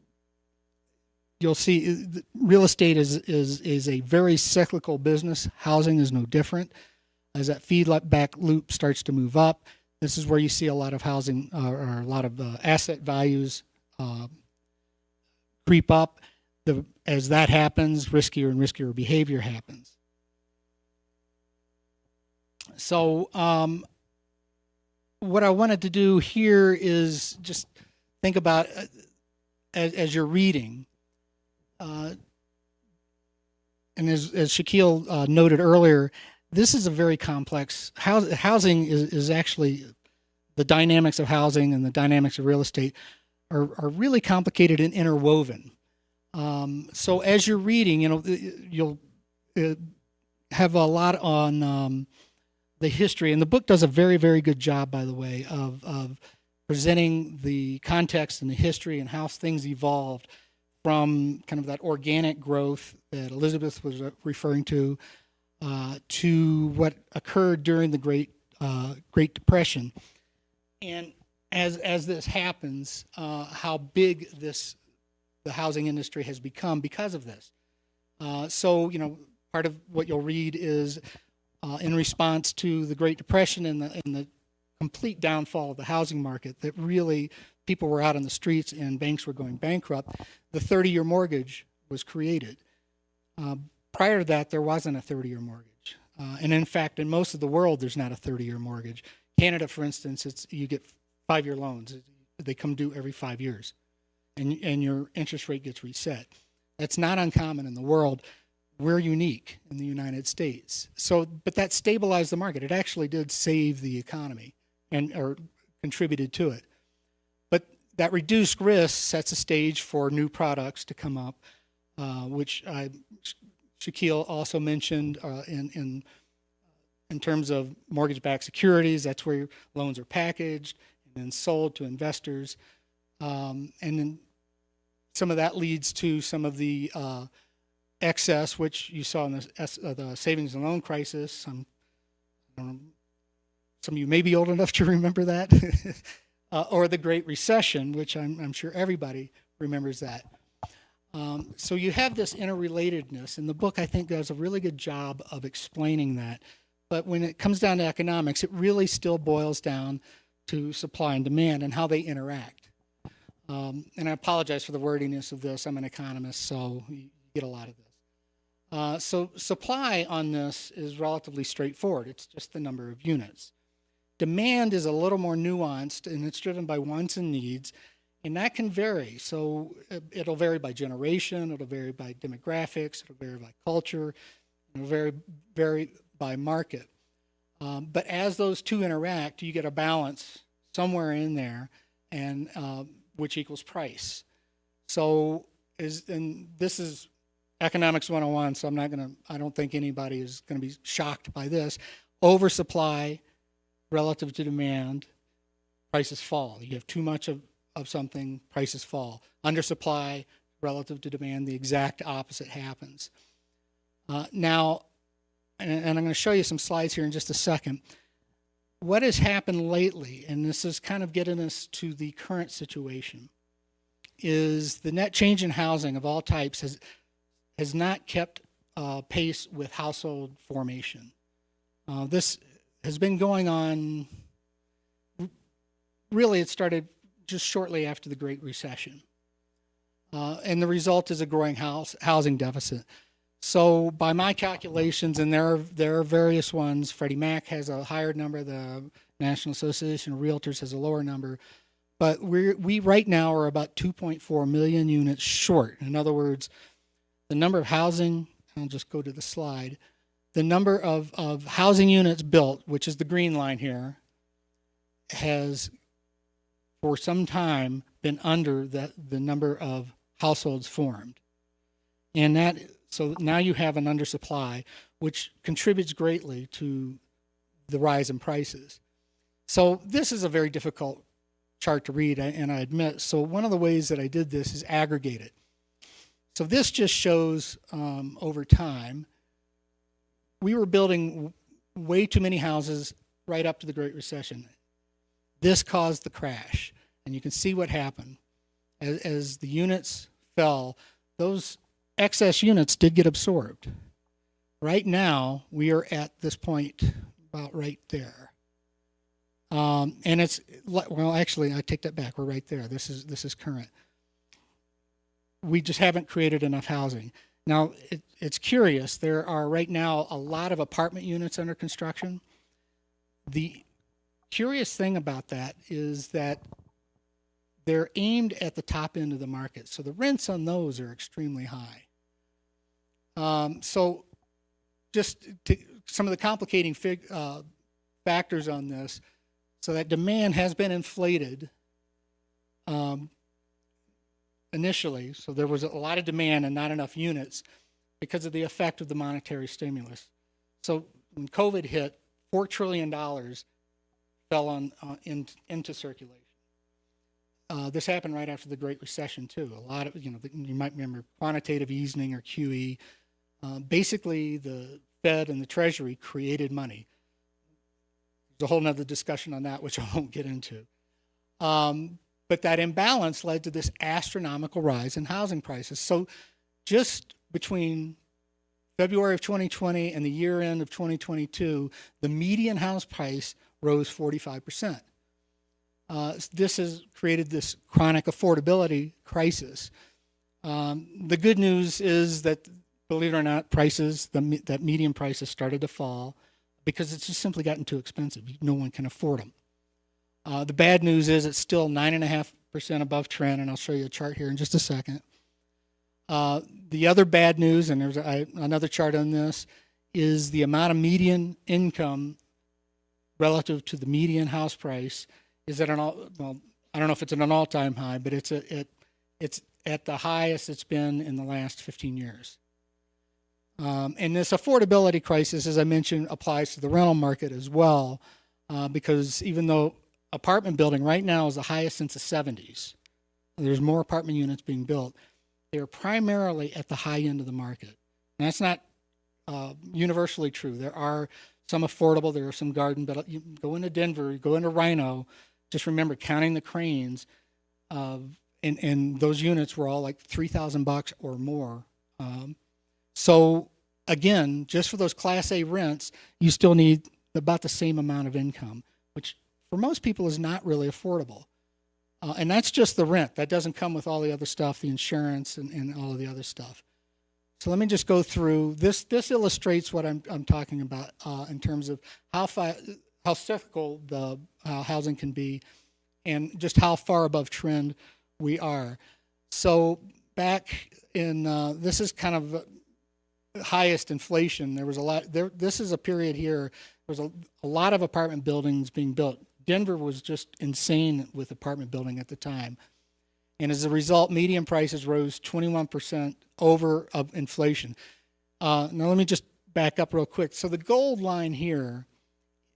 you'll see real estate is a very cyclical business. Housing is no different. As that feedback loop starts to move up, this is where you see a lot of housing or a lot of asset values creep up. As that happens, riskier and riskier behavior happens. So what I wanted to do here is just think about as you're reading. And as Shaquille noted earlier, this is a very complex housing is actually the dynamics of housing and the dynamics of real estate are really complicated and interwoven. So as you're reading, you'll have a lot on the history, and the book does a very, very good job, by the way, of presenting the context and the history and how things evolved from kind of that organic growth that Elizabeth was referring to what occurred during the Great Depression. And as this happens, how big the housing industry has become because of this. So, part of what you'll read is in response to the Great Depression and the complete downfall of the housing market, that really people were out on the streets and banks were going bankrupt, the 30-year mortgage was created. Prior to that, there wasn't a 30-year mortgage. And in fact, in most of the world, there's not a 30-year mortgage. Canada, for instance, you get 5-year loans. They come due every 5 years, and your interest rate gets reset. That's not uncommon in the world. We're unique in the United States. But that stabilized the market. It actually did save the economy or contributed to it. But that reduced risk sets a stage for new products to come up, which Shaquille also mentioned in terms of mortgage-backed securities. That's where loans are packaged and then sold to investors. And then some of that leads to some of the excess, which you saw in the savings and loan crisis. Some of you may be old enough to remember that, or the Great Recession, which I'm sure everybody remembers that. So you have this interrelatedness, and the book, I think, does a really good job of explaining that. But when it comes down to economics, it really still boils down to supply and demand and how they interact. And I apologize for the wordiness of this. I'm an economist, so you get a lot of this. So supply on this is relatively straightforward. It's just the number of units. Demand is a little more nuanced, and it's driven by wants and needs, and that can vary. So it'll vary by generation, it'll vary by demographics, it'll vary by culture, it'll vary by market. But as those two interact, you get a balance somewhere in there, and which equals price. So and this is economics 101, so I don't think anybody is gonna be shocked by this. Oversupply relative to demand, prices fall. You have too much of something, prices fall. Undersupply relative to demand, the exact opposite happens. Now, and I'm going to show you some slides here in just a second. What has happened lately, and this is kind of getting us to the current situation, is the net change in housing of all types has not kept pace with household formation. This has been going on, really it started just shortly after the Great Recession. And the result is a growing housing deficit. So by my calculations, and there are various ones, Freddie Mac has a higher number, the National Association of Realtors has a lower number, but we right now are about 2.4 million units short. In other words, the number of housing, I'll just go to the slide, the number of housing units built, which is the green line here, has for some time been under the number of households formed. And so now you have an undersupply, which contributes greatly to the rise in prices. So this is a very difficult chart to read, and I admit. So one of the ways that I did this is aggregate it. So this just shows over time, we were building way too many houses right up to the Great Recession. This caused the crash, and you can see what happened. As the units fell, those excess units did get absorbed. Right now, we are at this point about right there. And it's, well, actually, I take that back. We're right there. This is current. We just haven't created enough housing. Now, it's curious. There are right now a lot of apartment units under construction. The curious thing about that is that they're aimed at the top end of the market. So the rents on those are extremely high. So just some of the complicating factors on this, so that demand has been inflated initially. So there was a lot of demand and not enough units because of the effect of the monetary stimulus. So when COVID hit, $4 trillion fell into circulation. this happened right after the Great Recession too. A lot of, you might remember quantitative easing or QE. Basically, the Fed and the Treasury created money. There's a whole nother discussion on that, which I won't get into. But that imbalance led to this astronomical rise in housing prices. So just between February of 2020 and the year end of 2022, the median house price rose 45%. This has created this chronic affordability crisis. The good news is that, believe it or not, that median prices started to fall because it's just simply gotten too expensive. No one can afford them. The bad news is it's still 9.5% above trend, and I'll show you a chart here in just a second. The other bad news, and there's another chart on this, is the amount of median income relative to the median house price is at I don't know if it's at an all-time high, but it's at the highest it's been in the last 15 years. And this affordability crisis, as I mentioned, applies to the rental market as well, because even though apartment building right now is the highest since the 70s, there's more apartment units being built, they're primarily at the high end of the market. And that's not universally true. There are some affordable, there are some garden, but you go into Denver, you go into Rhino, just remember counting the cranes, and those units were all like $3,000 or more. So again, just for those Class A rents, you still need about the same amount of income, which for most people is not really affordable. And that's just the rent. That doesn't come with all the other stuff, the insurance and all of the other stuff. So let me just go through this. This illustrates what I'm talking about in terms of how cyclical the housing can be, and just how far above trend we are. So back in this is kind of highest inflation. There was a lot. This is a period here. There was a lot of apartment buildings being built. Denver was just insane with apartment building at the time. And as a result, median prices rose 21% over of inflation. Now let me just back up real quick. So the gold line here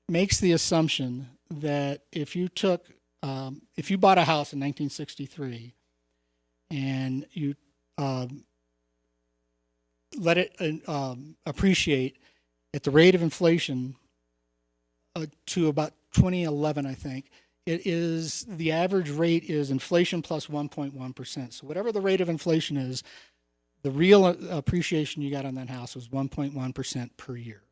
makes the assumption that if you bought a house in 1963 and you let it appreciate at the rate of inflation to about 2011, I think, the average rate is inflation plus 1.1%. So whatever the rate of inflation is, the real appreciation you got on that house was 1.1% per year.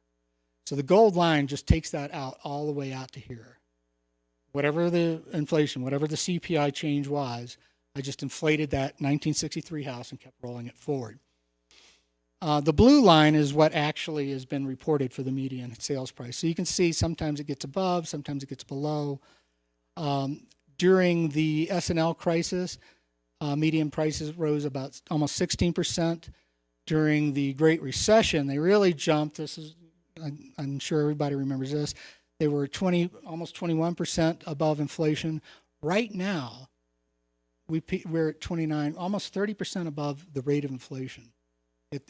So the gold line just takes that out all the way out to here. Whatever the inflation, whatever the CPI change was, I just inflated that 1963 house and kept rolling it forward. The blue line is what actually has been reported for the median sales price. So you can see sometimes it gets above, sometimes it gets below. During the S&L crisis, median prices rose about almost 16%. During the Great Recession, they really jumped. I'm sure everybody remembers this. They were almost 21% above inflation. Right now, we're at 29, almost 30% above the rate of inflation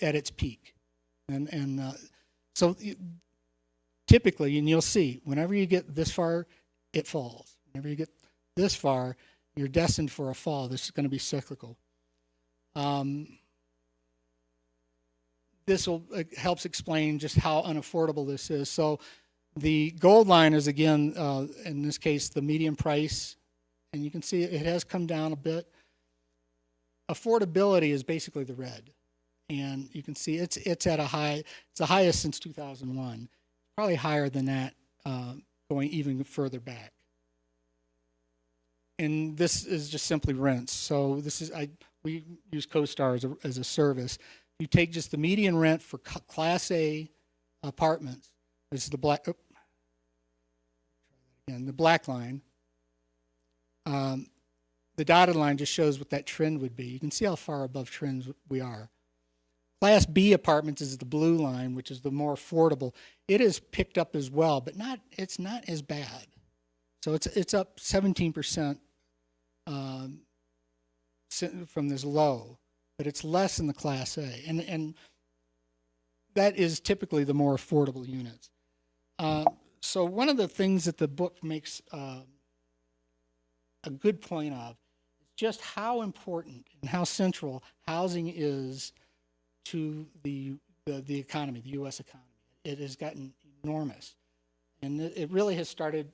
at its peak. So typically, and you'll see, whenever you get this far, it falls. Whenever you get this far, you're destined for a fall. This is going to be cyclical. This helps explain just how unaffordable this is. So the gold line is, again, in this case, the median price, and you can see it has come down a bit. Affordability is basically the red, and you can see it's at a high. It's the highest since 2001. Probably higher than that, going even further back. And this is just simply rents. So we use CoStar as a service. You take just the median rent for Class A apartments. This is the black. The black line. The dotted line just shows what that trend would be. You can see how far above trends we are. Class B apartments is the blue line, which is the more affordable. It has picked up as well, but it's not as bad. So it's up 17% from this low, but it's less in the Class A, and that is typically the more affordable units. So one of the things that the book makes a good point of just how important and how central housing is to the economy, the U.S. economy. It has gotten enormous. And it really has started,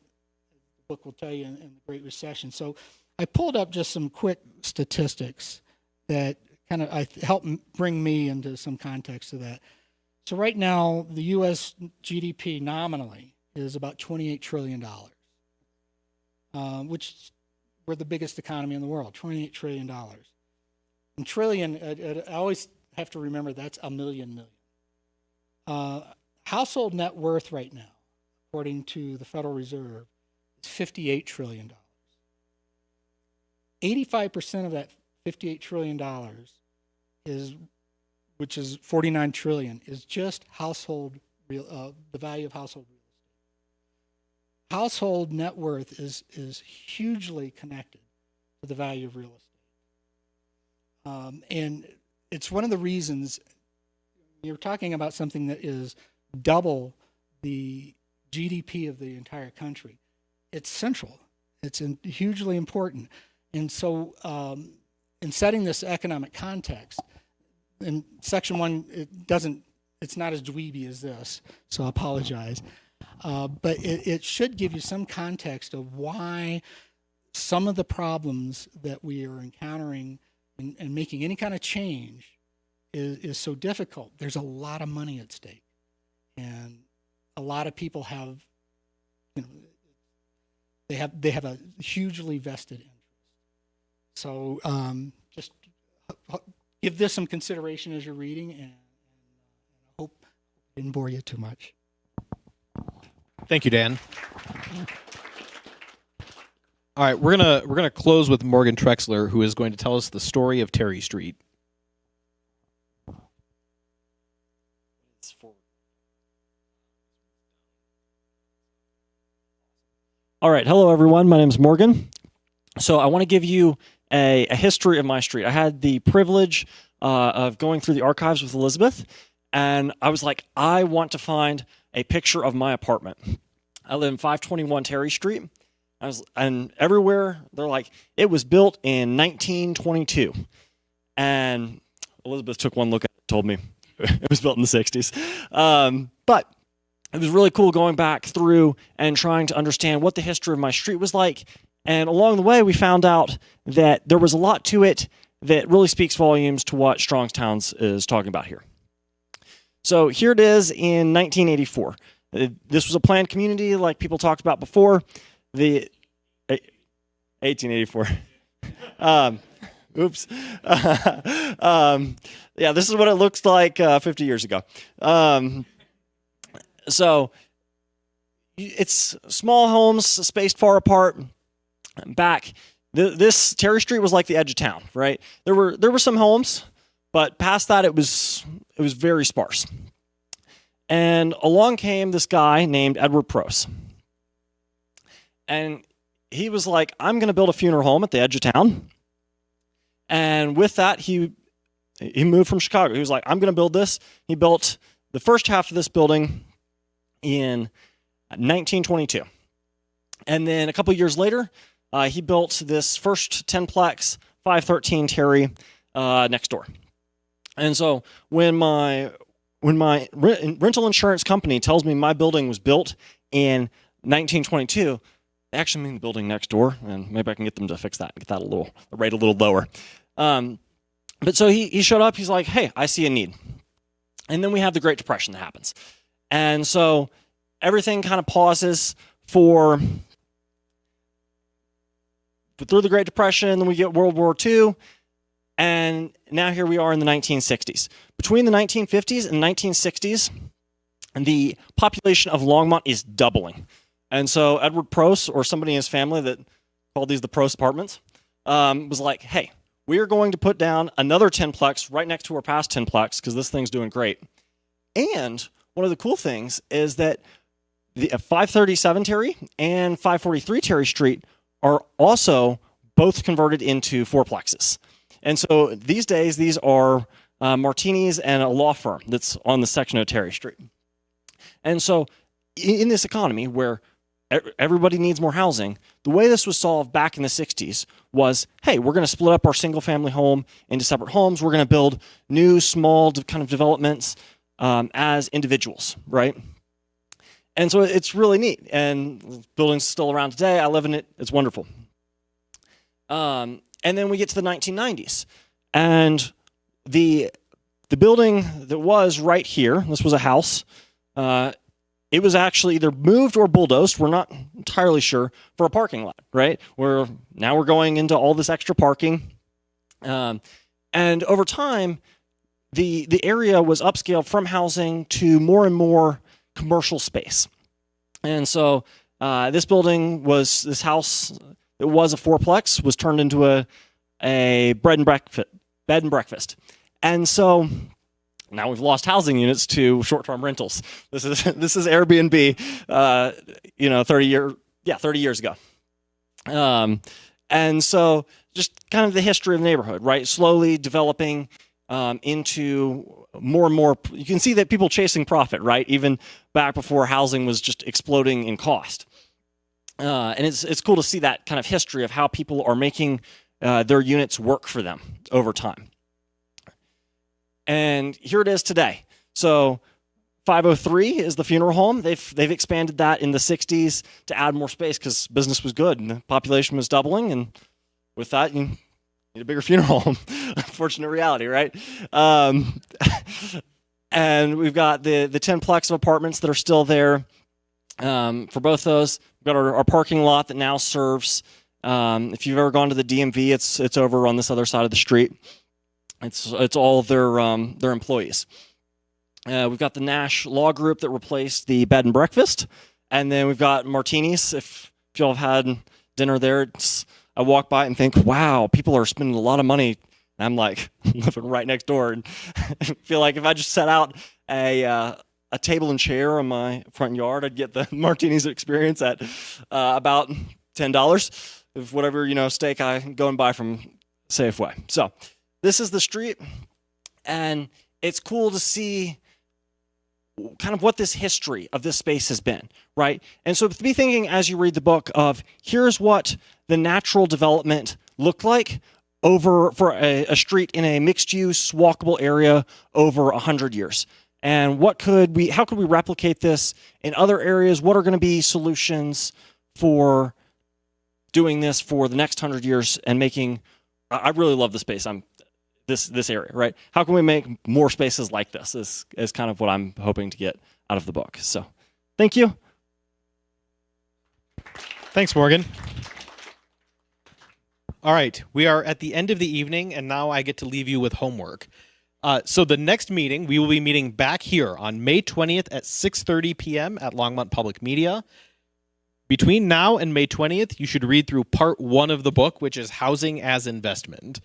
the book will tell you, in the Great Recession. So I pulled up just some quick statistics that kind of help bring me into some context to that. So right now, the U.S. GDP nominally is about $28 trillion, which we're the biggest economy in the world, $28 trillion. And trillion, I always have to remember that's a million. Household net worth right now, according to the Federal Reserve, is $58 trillion. 85% of that $58 trillion which is $49 trillion, is just the value of household real estate. Household net worth is hugely connected to the value of real estate. And it's one of the reasons you're talking about something that is double the GDP of the entire country. It's central. It's hugely important. And so in setting this economic context, in section 1, it's not as dweeby as this, so I apologize. But it should give you some context of why some of the problems that we are encountering and making any kind of change is so difficult. There's a lot of money at stake, and a lot of people have, they have a hugely vested interest. So just give this some consideration as you're reading, and I hope I didn't bore you too much. Thank you, Dan. All right, we're gonna close with Morgan Trexler, who is going to tell us the story of Terry Street. All right, hello everyone. My name is Morgan. So I want to give you a history of my street. I had the privilege of going through the archives with Elizabeth, and I was like, I want to find a picture of my apartment. I live in 521 Terry Street. And everywhere they're like, it was built in 1922. And Elizabeth took one look at it and told me it was built in the 60s. But it was really cool going back through and trying to understand what the history of my street was like. And along the way, we found out that there was a lot to it that really speaks volumes to what Strongstowns is talking about here. So here it is in 1984. This was a planned community like people talked about before. The 1884. Oops. Yeah, this is what it looks like 50 years ago. So it's small homes spaced far apart. Back, this Terry Street was like the edge of town, right? There were some homes, but past that it was very sparse. And along came this guy named Edward Prose. And he was like, I'm going to build a funeral home at the edge of town. And with that, he moved from Chicago. He was like, I'm going to build this. He built the first half of this building in 1922. And then a couple years later, he built this first 10-plex 513 Terry next door. And so when my rental insurance company tells me my building was built in 1922, they actually mean the building next door, and maybe I can get them to fix that and get that the rate a little lower. But so he showed up. He's like, hey, I see a need. And then we have the Great Depression that happens. And so everything kind of pauses through the Great Depression, and then we get World War II, and now here we are in the 1960s. Between the 1950s and 1960s, the population of Longmont is doubling. And so Edward Prose, or somebody in his family that called these the Prose apartments, was like, hey, we are going to put down another 10-plex right next to our past 10-plex because this thing's doing great. And one of the cool things is that the 537 Terry and 543 Terry Street are also both converted into fourplexes. And so these days, these are Martinis and a law firm that's on the section of Terry Street. And so in this economy where everybody needs more housing. The way this was solved back in the 60s was, hey, we're going to split up our single family home into separate homes. We're going to build new, small kind of developments as individuals, right? And so it's really neat. And the building's still around today. I live in it. It's wonderful. And then we get to the 1990s. And the building that was right here, this was a house, it was actually either moved or bulldozed, we're not entirely sure, for a parking lot, right? Now we're going into all this extra parking. And over time, the area was upscaled from housing to more and more commercial space. And so this house, it was a fourplex, was turned into a bed and breakfast. And so now we've lost housing units to short-term rentals. This is Airbnb, 30 years ago. And so just kind of the history of the neighborhood, right? Slowly developing into more and more. You can see that people chasing profit, right? Even back before housing was just exploding in cost. And it's cool to see that kind of history of how people are making their units work for them over time. And here it is today. So 503 is the funeral home. They've expanded that in the 60s to add more space because business was good and the population was doubling. And with that, you need a bigger funeral home. Unfortunate reality, right? And we've got the 10-plex of apartments that are still there for both those. We've got our parking lot that now serves. If you've ever gone to the DMV, it's over on this other side of the street. It's all their employees. We've got the Nash Law Group that replaced the bed and breakfast, and then we've got Martinis. If y'all have had dinner there, I walk by and think, wow, people are spending a lot of money. And I'm like living right next door, and I feel like if I just set out a table and chair on my front yard, I'd get the Martinis experience at about $10 of whatever steak I go and buy from Safeway. So this is the street, and it's cool to see kind of what this history of this space has been, right? And so to be thinking as you read the book of here's what the natural development looked like for a street in a mixed-use, walkable area over 100 years. And how could we replicate this in other areas? What are going to be solutions for doing this for the next 100 years and making? I really love the space. This area, right? How can we make more spaces like this? Is kind of what I'm hoping to get out of the book. So, thank you. Thanks, Morgan. All right, we are at the end of the evening, and now I get to leave you with homework. So the next meeting, we will be meeting back here on May 20th at 6:30 p.m. at Longmont Public Media. Between now and May 20th, you should read through part 1 of the book, which is Housing as Investment.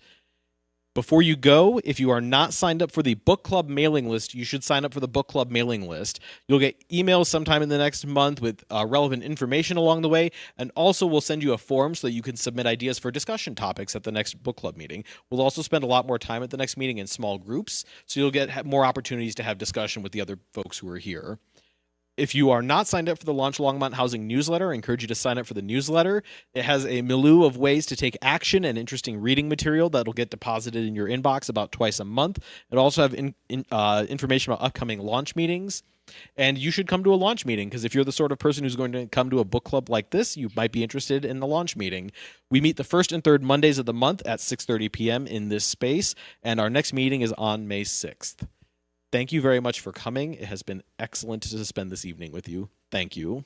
Before you go, if you are not signed up for the book club mailing list, you should sign up for the book club mailing list. You'll get emails sometime in the next month with relevant information along the way, and also we'll send you a form so that you can submit ideas for discussion topics at the next book club meeting. We'll also spend a lot more time at the next meeting in small groups, so you'll get more opportunities to have discussion with the other folks who are here. If you are not signed up for the Launch Longmont Housing newsletter, I encourage you to sign up for the newsletter. It has a milieu of ways to take action and interesting reading material that'll get deposited in your inbox about twice a month. It'll also have information about upcoming launch meetings. And you should come to a launch meeting, because if you're the sort of person who's going to come to a book club like this, you might be interested in the launch meeting. We meet the first and third Mondays of the month at 6:30 p.m. in this space, and our next meeting is on May 6th. Thank you very much for coming. It has been excellent to spend this evening with you. Thank you.